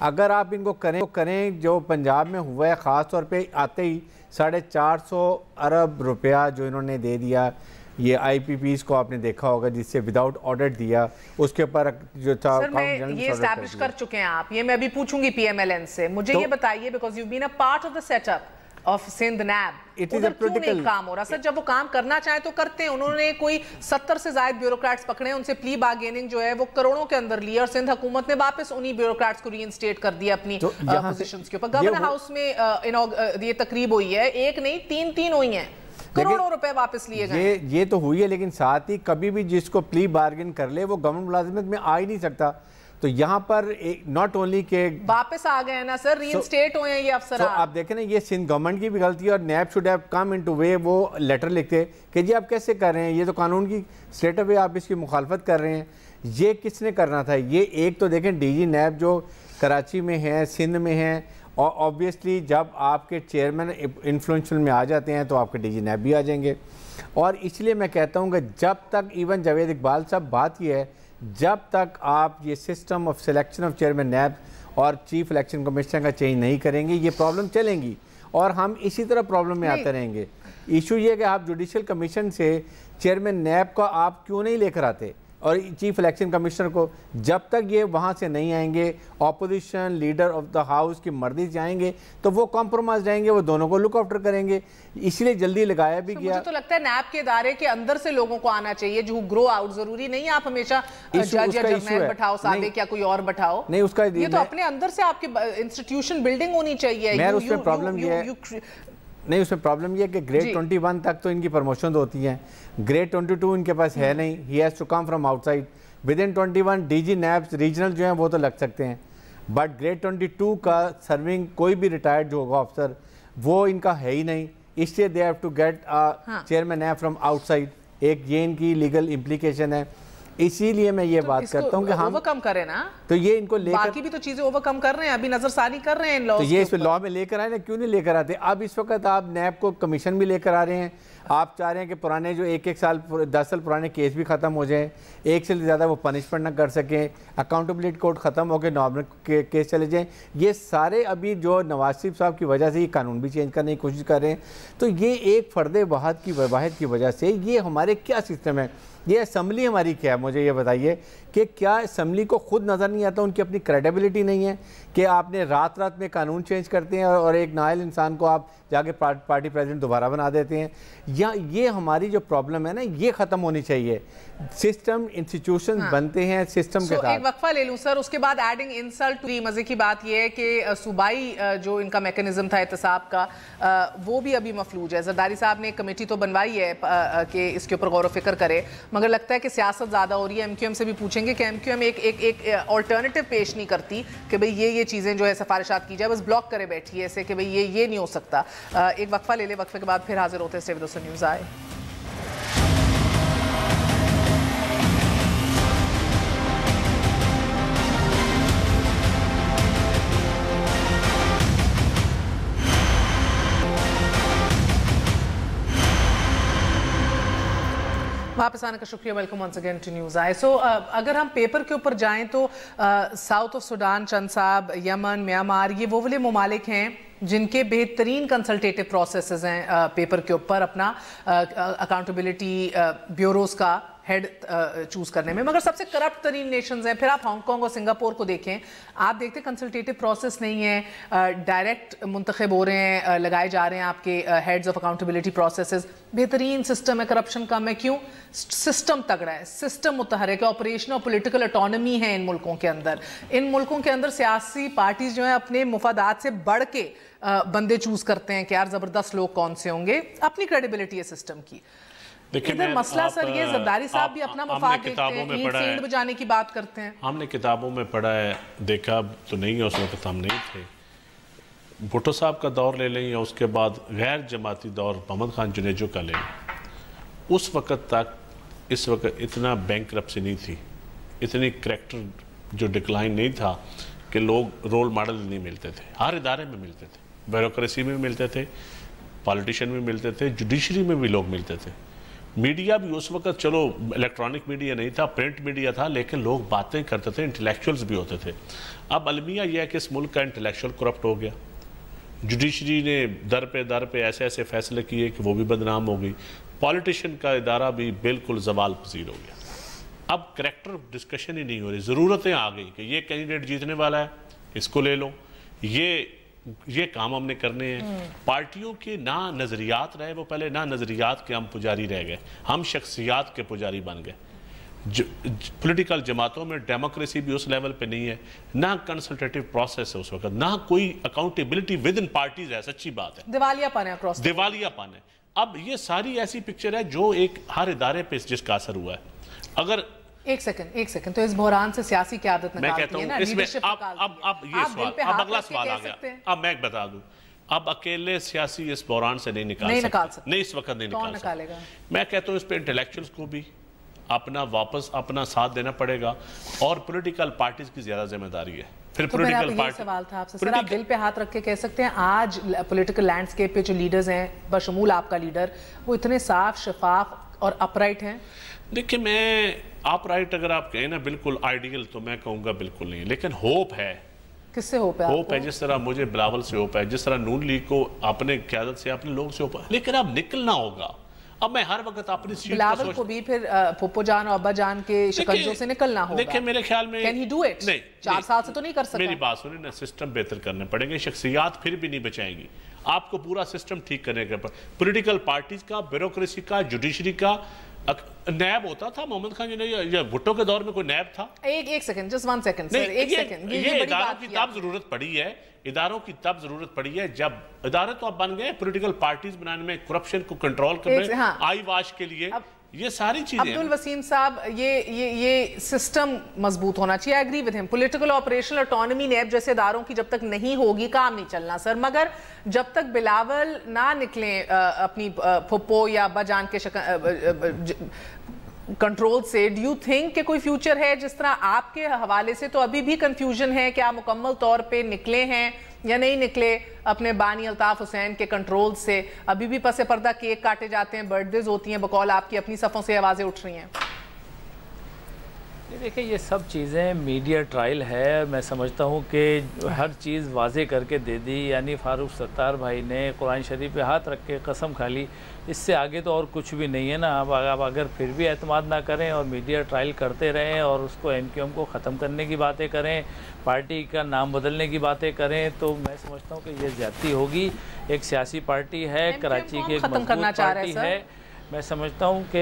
[SPEAKER 6] اگر آپ ان کو کریں جو پنجاب میں ہوا ہے, خاص طور پہ آتے ہی 450 ارب روپیہ جو انہوں نے دے دیا یہ آئی پی پیز کو, آپ نے دیکھا ہوگا جس سے وداؤٹ آڈٹ دیا, اس کے اوپر جو تھا
[SPEAKER 5] سر میں یہ اسٹیبلش کر چکے ہیں آپ, یہ میں ابھی پوچھوں گی پی ایم ایل این سے. مجھے یہ بتائیے because you been a part of the setup of Sindh NAB, ادھر کیوں نہیں کام ہو رہا سر؟ جب وہ کام کرنا چاہیں تو کرتے ہیں. انہوں نے کوئی 70 سے زائد بیوروکریٹس پکڑے, ان سے پلی بارگیننگ جو ہے وہ کروڑوں کے اندر لی, اور سندھ حکومت نے واپس انہی بیوروکریٹس کو ری انسٹیٹ کر دیا اپنی پوزیشنز کے اوپر. گورنر ہاؤس میں یہ تقریب ہوئی ہے, ایک نہیں 3 ہوئی ہیں, کروڑوں روپے واپس لیے گئے.
[SPEAKER 6] یہ تو ہوئی ہے, لیکن ساتھ ہی کبھی بھی جس کو پلی بارگن کر لے وہ گورنمنٹ ملازمت میں آ ہی نہیں سکتا. تو یہاں پر ناٹ اونلی کہ
[SPEAKER 5] واپس آ گئے ہیں نا سر, ری انسٹیٹ ہوئے ہیں یہ افسران.
[SPEAKER 6] آپ دیکھیں نا, یہ سندھ گورنمنٹ کی بھی غلطی ہے, اور NAB should have come into way, وہ لیٹر لکھتے کہ جی آپ کیسے کر رہے ہیں, یہ تو قانون کی اسٹیٹ آف وے, آپ اس کی مخالفت کر رہے ہیں. یہ کس نے کرنا تھا؟ یہ ایک تو دیکھیں ڈی جی نیب جو کراچی میں ہیں, سندھ میں ہیں, اور آبویسلی جب آپ کے چیئرمین انفلوئنشل میں آ جاتے ہیں تو آپ کے ڈی جی نیب بھی آ جائیں گے. اور اس لیے میں کہتا ہوں کہ جب تک ایون جاوید اقبال صاحب بات یہ ہے, جب تک آپ یہ system of selection of chairman NAB اور چیف الیکشن کمشنر کا چینج نہیں کریں گے, یہ پرابلم چلیں گی اور ہم اسی طرح پرابلم میں آتے رہیں گے. ایشو یہ کہ آپ جوڈیشل کمیشن سے چیئرمین نیب کا آپ کیوں نہیں لے کر آتے, اور چیف الیکشن کمشنر کو, جب تک یہ وہاں سے نہیں آئیں گے, opposition leader of the house کی مرضی سے آئیں گے تو وہ کمپرومائز رہیں گے, وہ دونوں کو لک آفٹر کریں گے. اس لیے جلدی لگایا بھی گیا.
[SPEAKER 5] مجھے تو لگتا ہے نیب کے ادارے کے اندر سے لوگوں کو آنا چاہیے جو گرو آؤٹ, ضروری نہیں آپ ہمیشہ جج یا جرنیل بٹھاؤ, سابق یا کوئی اور بٹھاؤ.
[SPEAKER 6] نہیں, اس کا
[SPEAKER 5] یہ تو اپنے اندر سے آپ کے انسٹیٹیوشن بلڈنگ ہونی چاہیے.
[SPEAKER 6] اس میں پرابلم یہ ہے نہیں, اس میں پرابلم یہ ہے کہ گریڈ 21 تک تو ان کی پروموشن ہوتی ہیں, گریڈ 22 ان کے پاس ہے نہیں, he has to come from outside. Within 21 D G NAB's regional جو ہیں وہ تو لگ سکتے ہیں, بٹ گریڈ 22 کا سرونگ کوئی بھی ریٹائرڈ جو ہوگا افسر وہ ان کا ہے ہی نہیں. اس لیے they have to get chairman NAB from outside, ایک یہ ان کی لیگل امپلیکیشن ہے. اسی لیے میں یہ بات کرتا ہوں کہ ہم
[SPEAKER 5] اوورکم کریں نا,
[SPEAKER 6] تو یہ ان کو لے کر
[SPEAKER 5] باقی بھی تو چیزیں اوورکم کر رہے ہیں, ابھی نظر ثانی کر رہے ہیں ان
[SPEAKER 6] تو یہ اس پہ لاء میں لے کر آئے نا, کیوں نہیں لے کر آتے؟ اب اس وقت آپ نیب کو کمیشن بھی لے کر آ رہے ہیں, آپ چاہ رہے ہیں کہ پرانے جو 1 سال 10 سال پرانے کیس بھی ختم ہو جائیں, 1 سے زیادہ وہ پنشمنٹ نہ کر سکیں, اکاؤنٹیبلٹی کوڈ ختم ہو کے نارمل کیس چلے جائیں. یہ سارے ابھی جو نواز شریف صاحب کی وجہ سے یہ قانون بھی چینج کرنے کی کوشش کر رہے ہیں. تو یہ ایک فرد واحد کی وجہ سے یہ ہمارے کیا سسٹم ہے, یہ اسمبلی ہماری کیا ہے؟ مجھے یہ بتائیے کہ کیا اسمبلی کو خود نظر نہیں آتا, ان کی اپنی کریڈیبلٹی نہیں ہے کہ آپ نے رات میں قانون چینج کرتے ہیں اور ایک نااہل انسان کو آپ جا کے پارٹی پریزیڈنٹ دوبارہ بنا دیتے ہیں؟ یا یہ ہماری جو پرابلم ہے نا, یہ ختم ہونی چاہیے. سسٹم انسٹیٹیوشن بنتے ہیں سسٹم کے ساتھ.
[SPEAKER 5] ایک وقفہ لے لوں سر, اس کے بعد ایڈنگ انسلٹ. مزے کی بات یہ ہے کہ صوبائی جو ان کا میکنزم تھا احتساب کا وہ بھی ابھی مفلوج ہے. زرداری صاحب نے ایک کمیٹی تو بنوائی ہے کہ اس کے اوپر غور و فکر کرے, مگر لگتا ہے کہ سیاست زیادہ ہو رہی ہے. ایم کیو ایم سے بھی پوچھیں گے کہ ایم کیو ایم ایک آلٹرنیٹو پیش نہیں کرتی کہ بھئی یہ چیزیں جو ہے سفارشات کی جائے, بس بلاک کرے بیٹھی ہے ایسے کہ بھئی یہ نہیں ہو سکتا. ایک وقفہ لے لے, وقفے کے بعد پھر حاضر ہوتے ہیں. اسٹے ود اس نیوز آئے. वापस आने का शुक्रिया। Welcome once again to news I. So अगर हम पेपर के ऊपर जाएं तो साउथ ऑफ सूडान, चंद साहब, यमन, म्यांमार, ये वो वाले ममालिक हैं जिनके बेहतरीन कंसल्टेटिव प्रोसेसेस हैं पेपर के ऊपर अपना अकाउंटेबिलिटी ब्यूरोज का हेड चूज करने में, मगर सबसे करप्ट तरीन नेशंस हैं। फिर आप हांगकांग और सिंगापुर को देखें, आप देखते हैं कंसल्टेटिव प्रोसेस नहीं है, डायरेक्ट मुंतखब हो रहे हैं, लगाए जा रहे हैं आपके हेड्स ऑफ अकाउंटेबिलिटी प्रोसेसेस। बेहतरीन सिस्टम है, करप्शन कम है। क्यों? सिस्टम तगड़ा है, सिस्टम मुतहरक है, ऑपरेशनल और पोलिटिकल ऑटोनमी है इन मुल्कों के अंदर। इन मुल्कों के अंदर सियासी पार्टीज जो है अपने मुफादात से बढ़ के बंदे चूज करते हैं कि यार जबरदस्त लोग कौन से होंगे, अपनी क्रेडिबिलिटी है सिस्टम की। इधर मसला सर ये जरदारी साहब भी अपना मफाद देखते हैं, ईंट से ईंट बजाने की बात करते हैं।
[SPEAKER 7] हमने किताबों में पढ़ा है, देखा तो नहीं है, उस वक्त हम नहीं थे। भुट्टो साहब का दौर ले लें या उसके बाद गैर जमाती दौर मोहम्मद खान जुनेजो का ले लें, उस वक्त तक इस वक्त इतना बैंकरप्सी नहीं थी, इतनी करैक्टर जो डिक्लाइन नहीं था कि लोग रोल मॉडल नहीं मिलते थे। हर इदारे में मिलते थे, ब्यूरोक्रेसी में मिलते थे, पॉलिटिशियन में मिलते थे, जुडिशरी में भी लोग मिलते थे। मीडिया भी उस वक्त, चलो इलेक्ट्रॉनिक मीडिया नहीं था, प्रिंट मीडिया था, लेकिन लोग बातें करते थे, इंटेलेक्चुअल्स भी होते थे। अब अलमिया यह है कि इस मुल्क का इंटेलेक्चुअल करप्ट हो गया, जुडिशरी ने दर पे ऐसे ऐसे फैसले किए कि वो भी बदनाम हो गई, पॉलिटिशियन का इदारा भी बिल्कुल जवाल पसीर हो गया। अब करैक्टर डिस्कशन ही नहीं हो रही, ज़रूरतें आ गई कि ये कैंडिडेट जीतने वाला है, इसको ले लो, ये काम हमने करने हैं। पार्टियों के ना नज़रियात रहे, वो पहले ना नज़रियात के हम पुजारी रह गए, हम शख्सियात के पुजारी बन गए। पॉलिटिकल जमातों में डेमोक्रेसी भी उस लेवल पे नहीं है, ना कंसल्टेटिव प्रोसेस है उस वक्त, ना कोई अकाउंटेबिलिटी विद इन पार्टीज है। सच्ची बात है, दिवालियापन है, दिवालियापन है। अब ये सारी ऐसी पिक्चर है जो एक हर इदारे पे जिसका असर हुआ है। अगर
[SPEAKER 5] एक सेकंड, तो इस बहरान से सियासी क़यादत निकालती है ना, लीडरशिप
[SPEAKER 7] अब ये सवाल, अब अगला सवाल आ गया। अब मैं बता दूं, अब अकेले सियासी इस बहरान से नहीं निकाल सकते, नहीं इस वक्त नहीं निकाल सकते। मैं कहता हूं इस पे इंटेलेक्चुअल्स को भी अपना साथ देना पड़ेगा और पॉलिटिकल पार्टीज की ज्यादा जिम्मेदारी है। फिर
[SPEAKER 5] तो पॉलिटिकल पार्टी, सवाल था आपसे सर, आप दिल पे हाथ रख के कह सकते हैं आज पॉलिटिकल लैंडस्केप पे जो लीडर्स हैं, बशमूल आपका लीडर, वो इतने साफ, शफाफ और अपराइट हैं?
[SPEAKER 7] देखिए, मैं अपराइट अगर आप कहें ना बिल्कुल आइडियल, तो मैं कहूँगा बिल्कुल नहीं, लेकिन होप है।
[SPEAKER 5] किससे होप है?
[SPEAKER 7] होप है जिस तरह मुझे बिलावल से होप है, जिस तरह नून लीग को अपने क़यादत से अपने लोग से होप है, लेकिन अब निकलना होगा। अब मैं हर वक्त अपनी सीट
[SPEAKER 5] बिलावल को भी फिर फुप्पो जान और अब्बा जान के शिकंजों से निकलना होगा।
[SPEAKER 7] देखिए मेरे ख्याल में
[SPEAKER 5] कैन ही डू इट? नहीं, 4 साल से तो नहीं कर सकता।
[SPEAKER 7] मेरी बात सुनिए ना, सिस्टम बेहतर करने पड़ेंगे, शख्सियात फिर भी नहीं बचाएंगी। आपको पूरा सिस्टम ठीक करने के ऊपर, पॉलिटिकल पार्टीज का, ब्यूरोक्रेसी का, जुडिशरी का। नैब होता था मोहम्मद खान या भुट्टो के दौर में कोई नैब था?
[SPEAKER 5] एक सेकंड, जस्ट 1 सेकंड सर, एक सेकंड।
[SPEAKER 7] ये इदारों की तब जरूरत पड़ी है, इदारों की तब जरूरत पड़ी है जब इदारे तो अब बन गए पॉलिटिकल पार्टीज बनाने में, करप्शन को कंट्रोल करने, हाँ, आई वाश के लिए, ये सारी चीजें।
[SPEAKER 5] अब्दुल वसीम साहब, ये सिस्टम मजबूत होना चाहिए, I agree with him. Political operational autonomy NAB जैसे इदारों की जब तक नहीं होगी काम नहीं चलना सर। मगर जब तक बिलावल ना निकले अपनी फुप्पो या अब्बा जान के कंट्रोल से, डू यू थिंक कि कोई फ्यूचर है? जिस तरह आपके हवाले से तो अभी भी कंफ्यूजन है कि आप मुकम्मल तौर पे निकले हैं या नहीं निकले अपने बानी अल्ताफ हुसैन के कंट्रोल से। अभी भी पसे पर्दा केक काटे जाते हैं, बर्थडेज होती हैं, बकौल आपकी अपनी सफ़ों से आवाज़ें उठ रही हैं।
[SPEAKER 8] देखिए, ये सब चीज़ें मीडिया ट्रायल है। मैं समझता हूँ कि हर चीज़ वाजे करके दे दी, यानी फारूक सत्तार भाई ने कुरान शरीफ पे हाथ रख के कसम खा ली, इससे आगे तो और कुछ भी नहीं है ना। अब अगर फिर भी एतमाद ना करें और मीडिया ट्रायल करते रहें और उसको MQM को ख़त्म करने की बातें करें, पार्टी का नाम बदलने की बातें करें, तो मैं समझता हूँ कि ये ज़्यादती होगी। एक सियासी पार्टी है, कराची की एक मजबूत पार्टी है। मैं समझता हूँ कि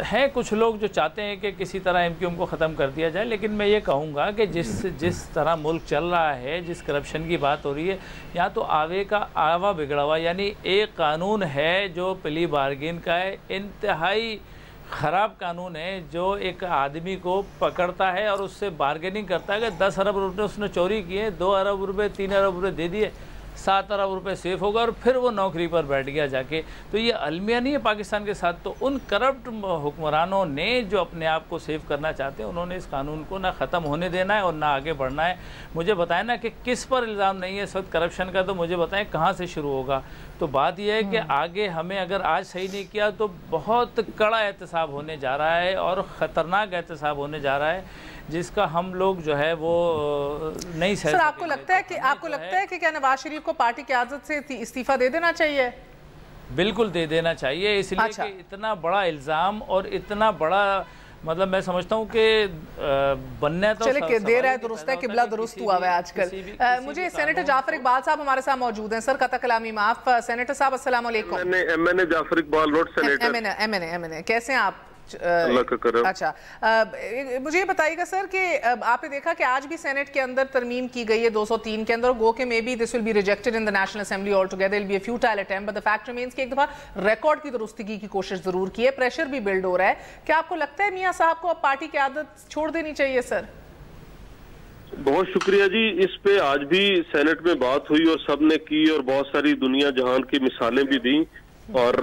[SPEAKER 8] हैं कुछ लोग जो चाहते हैं कि किसी तरह MQM को ख़त्म कर दिया जाए, लेकिन मैं ये कहूँगा कि जिस तरह मुल्क चल रहा है, जिस करप्शन की बात हो रही है, यहाँ तो आवे का आवा बिगड़ा हुआ, यानी एक कानून है जो प्ली बार्गेन का है, इंतहाई ख़राब कानून है, जो एक आदमी को पकड़ता है और उससे बार्गेनिंग करता है कि 10 अरब रुपये उसने चोरी किए, 2 अरब रुपये 3 अरब रुपये दे दिए, 7 अरब रुपए सेफ होगा और फिर वो नौकरी पर बैठ गया जाके। तो ये अलमिया नहीं है पाकिस्तान के साथ। तो उन करप्ट हुक्मरानों ने जो अपने आप को सेव करना चाहते हैं, उन्होंने इस कानून को ना ख़त्म होने देना है और ना आगे बढ़ना है। मुझे बताएं ना कि किस पर इल्ज़ाम नहीं है इस वक्त करप्शन का, तो मुझे बताएं कहाँ से शुरू होगा। तो बात यह है कि आगे हमें अगर आज सही नहीं किया तो बहुत कड़ा एहतसाब होने जा रहा है और ख़तरनाक एहतसाब होने जा रहा है, जिसका हम लोग जो है वो नहीं सह।
[SPEAKER 5] सर, आपको लगता है कि क्या नवाज शरीफ को पार्टी की आदत से इस्तीफा दे देना चाहिए?
[SPEAKER 8] बिल्कुल दे देना चाहिए, इसलिए
[SPEAKER 5] अच्छा।
[SPEAKER 8] कि इतना बड़ा इल्ज़ाम और इतना बड़ा, मतलब मैं समझता हूँ कि बनने तो
[SPEAKER 5] चले के दे रहा है, दुरुस्त है, किबला दुरुस्त हुआ है आजकल। मुझे सेनेटर जाफर इकबाल साहब हमारे साथ मौजूद हैं। सर कता कलामी माफ। सेनेटर साहब अस्सलाम वालेकुम।
[SPEAKER 9] मैंने Jafar Iqbal road senator.
[SPEAKER 5] MNA कैसे हैं आप?
[SPEAKER 9] अल्लाह का करम।
[SPEAKER 5] अच्छा, मुझे बताइएगा सर कि आपने देखा कि आज भी सेनेट के अंदर तरमीम की गई है 203 के अंदर, गो के may be this will be rejected in the national assembly all together, it will be a futile attempt, but the fact remains कि एक दफा रिकॉर्ड की दुरुस्तगी की कोशिश जरूर की है, प्रेशर भी बिल्ड हो रहा है। क्या आपको लगता है मियां साहब को अब पार्टी की आदत छोड़ देनी चाहिए? सर
[SPEAKER 9] बहुत शुक्रिया जी। इस पे आज भी सेनेट में बात हुई और सब ने की और बहुत सारी दुनिया जहान की मिसालें भी दी। और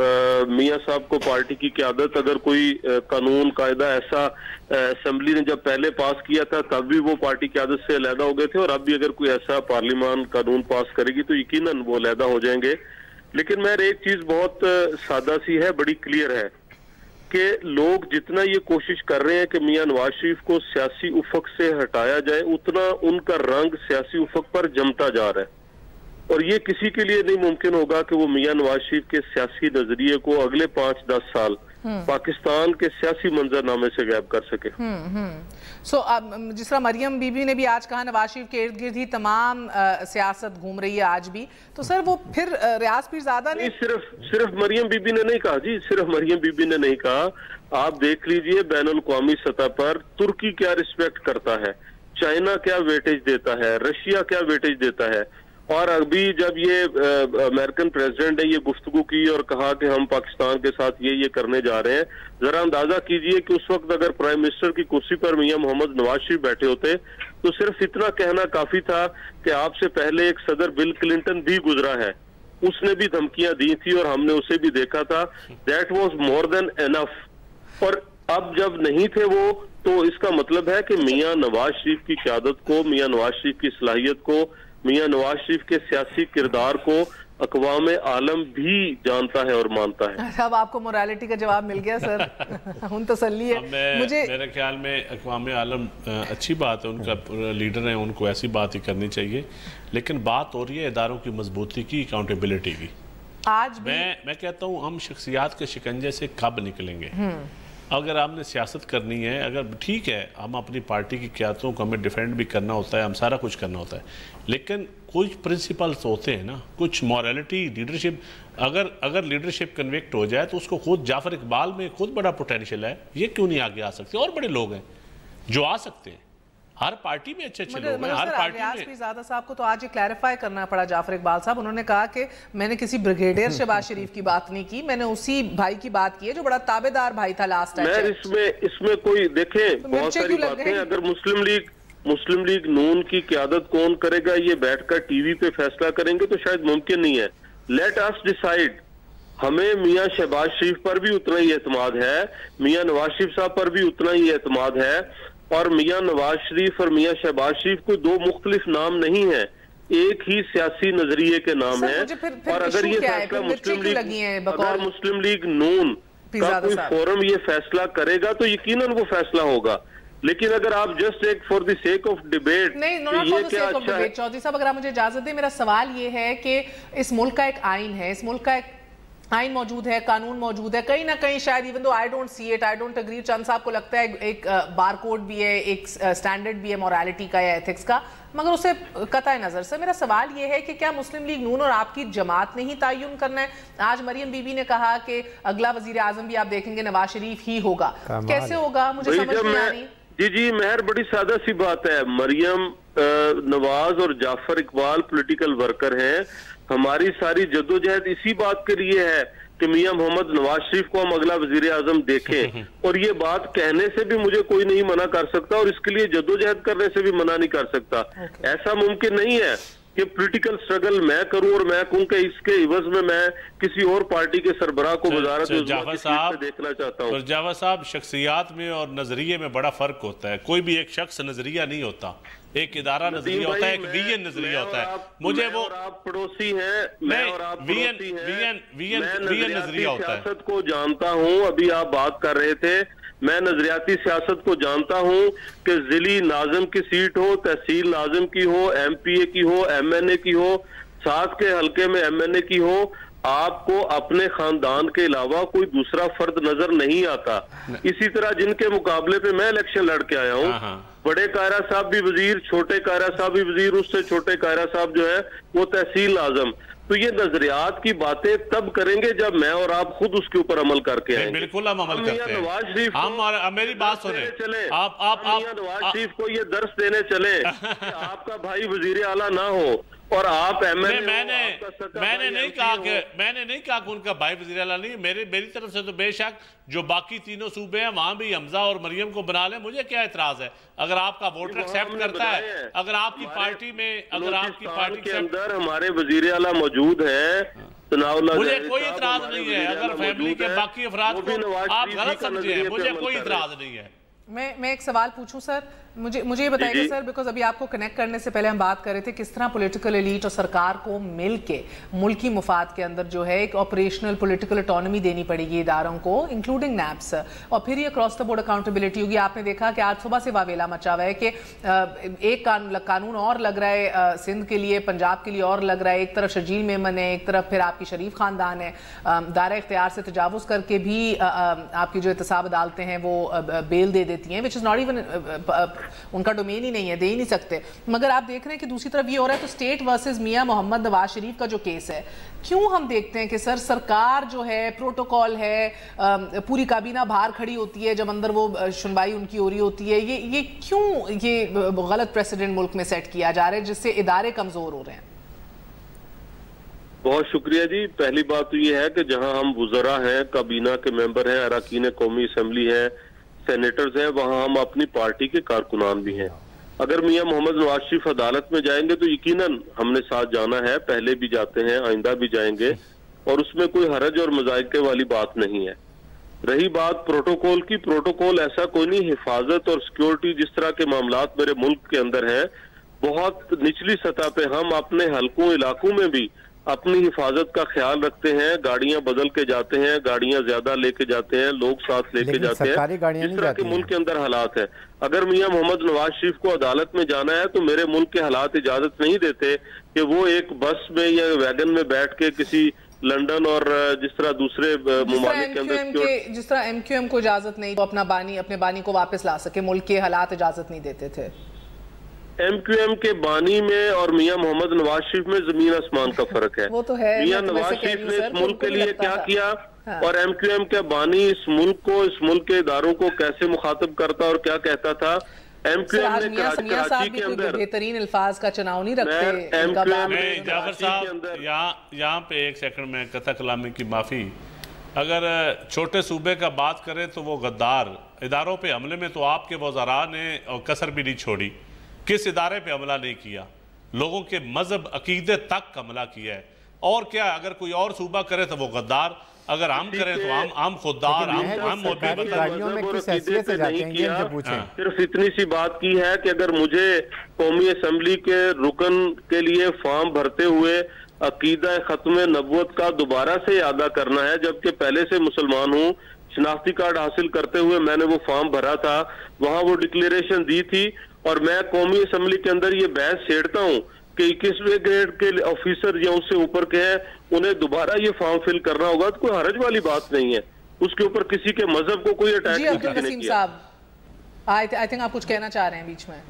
[SPEAKER 9] मियां साहब को पार्टी की क़यादत, अगर कोई कानून कायदा ऐसा असेंबली ने जब पहले पास किया था तब भी वो पार्टी की आदत से अलहदा हो गए थे, और अब भी अगर कोई ऐसा पार्लियामान कानून पास करेगी तो यकीनन वो अलहदा हो जाएंगे। लेकिन मैं एक चीज बहुत सादा सी है, बड़ी क्लियर है कि लोग जितना ये कोशिश कर रहे हैं कि मियां नवाज शरीफ को सियासी उफक से हटाया जाए, उतना उनका रंग सियासी उफक पर जमता जा रहा है। और ये किसी के लिए नहीं मुमकिन होगा कि वो मियां नवाज शरीफ के सियासी नजरिए को अगले 5-10 साल पाकिस्तान के सियासी मंजरनामे से गायब कर सके।
[SPEAKER 5] सो जिस तरह मरियम बीबी ने भी आज कहा नवाज शरीफ के इर्द गिर्द ही तमाम सियासत घूम रही है आज भी, तो सर वो फिर रियाज पीरजादा ने
[SPEAKER 9] सिर्फ मरियम बीबी ने नहीं कहा जी, सिर्फ मरियम बीबी ने नहीं कहा। आप देख लीजिए बैनुल अक़वामी सतह पर तुर्की क्या रिस्पेक्ट करता है, चाइना क्या वेटेज देता है, रशिया क्या वेटेज देता है। और अभी जब ये अमेरिकन प्रेसिडेंट ने ये गुफ्तगू की और कहा कि हम पाकिस्तान के साथ ये करने जा रहे हैं, जरा अंदाजा कीजिए कि उस वक्त अगर प्राइम मिनिस्टर की कुर्सी पर मियां मोहम्मद नवाज शरीफ बैठे होते तो सिर्फ इतना कहना काफी था कि आपसे पहले एक सदर बिल क्लिंटन भी गुजरा है, उसने भी धमकियां दी थी और हमने उसे भी देखा था, that was more than enough. और अब जब नहीं थे वो, तो इसका मतलब है कि मियां नवाज शरीफ की क़यादत को, मियां नवाज शरीफ की सलाहियत को, मियां नवाज शरीफ के सियासी किरदार को अक़वाम आलम भी जानता है और मानता है।
[SPEAKER 5] अब आपको मोरालिटी का जवाब मिल गया सर। उन तसल्ली है मुझे।
[SPEAKER 7] मेरे ख्याल में अक़वाम आलम अच्छी बात है, उनका लीडर है, उनको ऐसी बात ही करनी चाहिए। लेकिन बात हो रही है इदारों की मजबूती की, अकाउंटेबिलिटी की।
[SPEAKER 5] आज भी
[SPEAKER 7] मैं कहता हूँ हम शख्सियात के शिकंजे से कब निकलेंगे? अगर आपने सियासत करनी है, अगर ठीक है हम अपनी पार्टी की क़यादतों को हमें डिफेंड भी करना होता है, हम सारा कुछ करना होता है, लेकिन कुछ प्रिंसिपल्स होते हैं ना, कुछ मॉरलिटी, लीडरशिप। अगर लीडरशिप कन्विक्ट हो जाए तो उसको खुद जाफर इकबाल में खुद बड़ा पोटेंशियल है, ये क्यों नहीं आगे आ सकते? और बड़े लोग हैं जो आ सकते हैं, हर पार्टी में अच्छे लोग हैं, हर पार्टी में।
[SPEAKER 5] ज़्यादा साहब को तो आज ये क्लैरिफाई करना पड़ा जाफर इकबाल साहब, उन्होंने कहा कि मैंने किसी ब्रिगेडियर शहबाज शरीफ की बात नहीं की, मैंने उसी भाई की बात की है जो बड़ा ताबेदार भाई था लास्ट टाइम।
[SPEAKER 9] इसमें कोई देखें तो बहुत सारी बातें, अगर मुस्लिम लीग नून की क़यादत कौन करेगा ये बैठकर टीवी पे फैसला करेंगे तो शायद मुमकिन नहीं है। Let us decide. हमें मियां शहबाज शरीफ पर भी उतना ही एतमाद है, मियां नवाज शरीफ साहब पर भी उतना ही एतमाद है, और मियां नवाज शरीफ और मियां शहबाज शरीफ कोई दो मुख्तलिफ नाम नहीं है, एक ही सियासी नजरिए के नाम है। और अगर ये फैसला मुस्लिम लीग नून का कोई फोरम ये फैसला करेगा तो यकीनन वो फैसला होगा। लेकिन अगर आप जस्ट एक for the sake of debate,
[SPEAKER 5] नहीं, ये क्या अच्छा है? चौधरी साहब अगर आप मुझे इजाजत दें, मेरा सवाल ये है कि इस मुल्क का एक आइन है, इस मुल्क का एक आइन मौजूद है, कानून मौजूद है, कहीं ना कहीं शायद even though I don't see it, I don't agree, Chand साहब को लगता है एक बार कोड भी है, एक स्टैंडर्ड भी है मोरालिटी का या एथिक्स का, मगर उसे कतई नजर से मेरा सवाल ये है कि क्या मुस्लिम लीग नून और आपकी जमात ने ही तयन करना है? आज मरियम बीबी ने कहा कि अगला वजीर आजम भी आप देखेंगे नवाज शरीफ ही होगा, कैसे होगा? मुझे समझ नहीं आ रही।
[SPEAKER 9] जी मेहर, बड़ी सादा सी बात है। मरियम नवाज और जाफर इकबाल पॉलिटिकल वर्कर हैं। हमारी सारी जद्दोजहद इसी बात के लिए है कि मियां मोहम्मद नवाज शरीफ को हम अगला वजीर आजम देखें, और ये बात कहने से भी मुझे कोई नहीं मना कर सकता और इसके लिए जद्दोजहद करने से भी मना नहीं कर सकता। ऐसा मुमकिन नहीं है कि पॉलिटिकल स्ट्रगल मैं करूं और मैं कहूं कि इसके इवज में मैं किसी और पार्टी के सरबराह को वज़ारत देखना चाहता हूं।
[SPEAKER 7] जावा साहब, शख्सियात में और नजरिए में बड़ा फर्क होता है। कोई भी एक शख्स नजरिया नहीं होता, एक इदारा नजरिया होता है, एक विजन नजरिया होता है। मुझे वो
[SPEAKER 9] आप पड़ोसी हैं, मैं और आप पड़ोसी हैं,
[SPEAKER 7] विजन नजरिया होता है।
[SPEAKER 9] सियासत को जानता हूं, अभी आप बात कर रहे थे, मैं नजरियाती सियासत को जानता हूं कि जिली नाज़िम की सीट हो, तहसील नाज़िम की हो, MPA की हो, MNA की हो, साथ के हल्के में MNA की हो, आपको अपने खानदान के अलावा कोई दूसरा फर्द नजर नहीं आता। इसी तरह जिनके मुकाबले पे मैं इलेक्शन लड़ के आया हूँ, बड़े कायरा साहब भी वजीर, छोटे कायरा साहब भी वजीर, उससे छोटे कायरा साहब जो है वो तहसील नाज़िम। तो ये नजरियात की बातें तब करेंगे जब मैं और आप खुद उसके ऊपर अमल करके आएंगे।
[SPEAKER 7] बिल्कुल हम अमल करते हैं।
[SPEAKER 9] नवाज शरीफ
[SPEAKER 7] हम मेरी बात सुने, आप
[SPEAKER 9] नवाज शरीफ को ये दर्श देने चले कि आपका भाई वजीर आला ना हो और आप MNA
[SPEAKER 7] मैंने नहीं कहा कि उनका भाई वज़ीर आला नहीं। मेरी तरफ से तो बेशक जो बाकी तीनों सूबे हैं वहां भी हमजा और मरियम को बना लें, मुझे क्या एतराज है अगर आपका वोटर एक्सेप्ट करता है। अगर आपकी पार्टी में, अगर आपकी पार्टी
[SPEAKER 9] के अंदर हमारे वज़ीर आला मौजूद हैं,
[SPEAKER 7] मुझे कोई इतराज नहीं है। अगर फैमिली के बाकी अफराद को आप गलत समझे हैं, मुझे कोई इतराज नहीं है।
[SPEAKER 5] मैं एक सवाल पूछूं सर, मुझे ये बताइएगा सर, बिकॉज अभी आपको कनेक्ट करने से पहले हम बात कर रहे थे किस तरह पॉलिटिकल एलीट और सरकार को मिल के मुल्की मुफाद के अंदर जो है एक ऑपरेशनल पॉलिटिकल ऑटोनॉमी देनी पड़ेगी इदारों को, इंक्लूडिंग नैब्स, और फिर ये क्रॉस द बोर्ड अकाउंटेबिलिटी होगी। आपने देखा कि आज सुबह से वावेला मचा हुआ है कि एक कानून और लग रहा है सिंध के लिए, पंजाब के लिए और लग रहा है। एक तरफ शर्जील मेमन है, एक तरफ फिर आपकी शरीफ खानदान है, दायरा इख्तियार से तजावुज करके भी आपकी जो एहतसाब अदालतें हैं वो बेल दे देती हैं, विच इज़ नॉट इवन उनका डोमेन ही नहीं है, दे ही नहीं सकते। मगर आप देख रहे हैं कि दूसरी तरफ ये हो रहा है। तो स्टेट वर्सेस मियां मोहम्मद नवाज शरीफ का जो केस है, क्यों हम देखते हैं कि सर सरकार जो है, प्रोटोकॉल है, पूरी काबीना बाहर खड़ी होती है जब अंदर वो सुनवाई उनकी हो रही होती है, ये क्यों ये गलत प्रेसिडेंट मुल्क में सेट किया जा रहा है जिससे इदारे कमजोर हो रहे हैं?
[SPEAKER 9] बहुत शुक्रिया जी। पहली बात तो ये है कि जहां हम वुज़रा हैं, काबीना के मेंबर हैं, अरकान कौमी असम्बली है, सेनेटर्स हैं, वहां हम अपनी पार्टी के कारकुनान भी हैं। अगर मियां मोहम्मद नवाज शरीफ अदालत में जाएंगे तो यकीनन हमने साथ जाना है, पहले भी जाते हैं, आइंदा भी जाएंगे, और उसमें कोई हरज और मजायके वाली बात नहीं है। रही बात प्रोटोकॉल की, प्रोटोकॉल ऐसा कोई नहीं, हिफाजत और सिक्योरिटी जिस तरह के मामलात मेरे मुल्क के अंदर हैं, बहुत निचली सतह पे हम अपने हलकों इलाकों में भी अपनी हिफाजत का ख्याल रखते हैं। गाड़ियां बदल के जाते हैं, गाड़ियां ज्यादा लेके जाते हैं, लोग साथ लेके जाते हैं, जिस तरह के मुल्क के अंदर हालात है। अगर मियां मोहम्मद नवाज शरीफ को अदालत में जाना है तो मेरे मुल्क के हालात इजाजत नहीं देते कि वो एक बस में या वैगन में बैठ के किसी लंदन और जिस तरह दूसरे ममालिक के अंदर,
[SPEAKER 5] जिस तरह MQM को इजाजत नहीं, तो अपने बानी को वापस ला सके, मुल्क के हालात इजाजत नहीं देते थे।
[SPEAKER 9] MQM के बानी में और मियां मोहम्मद नवाज शरीफ में जमीन आसमान का फर्क है।
[SPEAKER 5] वो तो है।
[SPEAKER 9] मियां नवाज शरीफ ने इस मुल्क के लिए क्या किया और MQM के बानी इस मुल्क को, इस मुल्क के इदारों को कैसे मुखातब करता और क्या कहता था। MQM ने कराची के अंदर
[SPEAKER 5] बेहतरीन अल्फाज का चुनाव नहीं रखते।
[SPEAKER 7] जाफर साहब, यहाँ पे एक सेकंड में कथा कलामी की माफी, अगर छोटे सूबे का बात करें तो वो गद्दार इदारों पे हमले में तो आपके वज़रा ने कसर भी नहीं छोड़ी। किस इदारे पे हमला नहीं किया, लोगों के मजहब अकीदे तक हमला किया है। और क्या, अगर कोई और सूबा करे तो वो गद्दार, अगर हम करें तो हम खुददार, हम
[SPEAKER 9] सिर्फ इतनी सी बात की है कि अगर मुझे कौमी असम्बली के रुकन के लिए फॉर्म भरते हुए अकीदा खत्म नबूवत का दोबारा से अदा करना है, जबकि पहले से मुसलमान हूँ, शनाख्ती कार्ड हासिल करते हुए मैंने वो फॉर्म भरा था, वहां वो डिक्लेरेशन दी थी, और मैं कौमी असम्बली के अंदर ये बहस छेड़ता हूँ कि 21वें ग्रेड के ऑफिसर या उससे ऊपर के हैं, उन्हें दोबारा ये फॉर्म फिल करना होगा, तो कोई हरज वाली बात नहीं है। उसके ऊपर किसी के मजहब को कोई अटैक नहीं किया।
[SPEAKER 5] आई थिंक आप कुछ कहना चाह रहे हैं बीच में।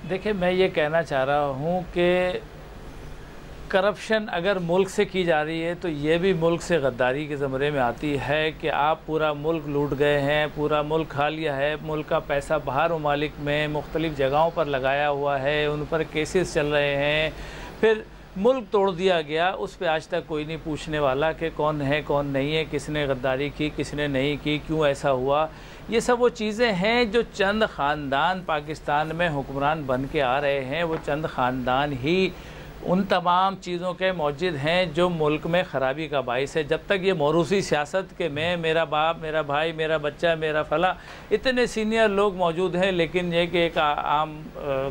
[SPEAKER 8] देखिए, मैं ये कहना चाह रहा हूँ कि करप्शन अगर मुल्क से की जा रही है तो ये भी मुल्क से गद्दारी के ज़मरे में आती है कि आप पूरा मुल्क लूट गए हैं, पूरा मुल्क खा लिया है, मुल्क का पैसा बाहर ममालिक में मुख्तलिफ़ जगहों पर लगाया हुआ है, उन पर केसेस चल रहे हैं, फिर मुल्क तोड़ दिया गया, उस पर आज तक कोई नहीं पूछने वाला कि कौन है कौन नहीं है, किसने गद्दारी की किसने नहीं की, क्यों ऐसा हुआ। ये सब वो चीज़ें हैं जो चंद ख़ानदान पाकिस्तान में हुक्मरान बन के आ रहे हैं, वो चंद ख़ानदान ही उन तमाम चीज़ों के मौजूद हैं जो मुल्क में ख़राबी का बाइस है। जब तक ये मौरूसी सियासत के मैं, मेरा बाप, मेरा भाई, मेरा बच्चा, मेरा फला, इतने सीनियर लोग मौजूद हैं, लेकिन ये कि एक आम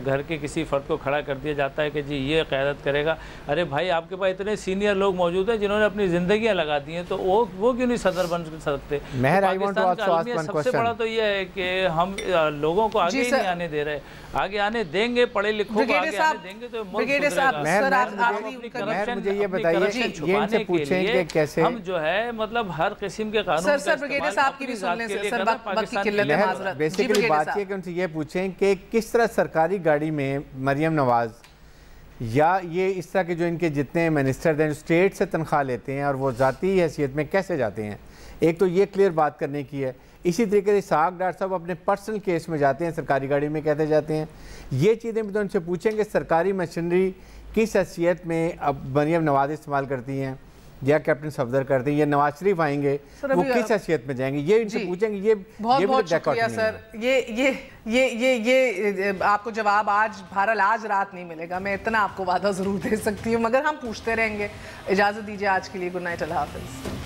[SPEAKER 8] घर के किसी फ़र्द को खड़ा कर दिया जाता है कि जी ये क़यादत करेगा। अरे भाई, आपके पास इतने सीनियर लोग मौजूद हैं जिन्होंने अपनी ज़िंदगियाँ लगा दी हैं, तो वो क्यों नहीं सदर बन सकते? पाकिस्तान का अलमिया सबसे बड़ा तो ये है कि हम लोगों को आगे ही नहीं आने दे रहे। आगे आने देंगे, पढ़े लिखों को आगे आने देंगे तो मुझे
[SPEAKER 6] ये बताइए, ये इनसे पूछें कि कैसे
[SPEAKER 8] हम जो है मतलब हर किस्म के कानून
[SPEAKER 6] बेसिकली बात ये कि उनसे ये पूछें कि किस तरह सरकारी गाड़ी में मरियम नवाज या ये इस तरह के जो इनके जितने मिनिस्टर हैं स्टेट से तनख्वाह लेते हैं और वो ज़ाती हैसियत में कैसे जाते हैं, एक तो ये क्लियर बात करने की है। इसी तरीके से इसहाक डार साहब अपने पर्सनल केस में जाते हैं, सरकारी गाड़ी में कैसे जाते हैं, ये चीज़ें भी तो उनसे पूछेंगे। सरकारी मशीनरी किस हैसियत में अब मरियम नवाज इस्तेमाल करती हैं या कैप्टन सफदर करते हैं, या नवाज शरीफ आएंगे वो किस हैसियत में जाएंगे, ये इनसे पूछेंगे। ये
[SPEAKER 5] बहुत शुक्रिया सर। ये आपको जवाब आज बहरहाल आज रात नहीं मिलेगा, मैं इतना आपको वादा ज़रूर दे सकती हूँ, मगर हम पूछते रहेंगे। इजाज़त दीजिए आज के लिए, गुड नाइट, अल्लाह हाफ़िज़।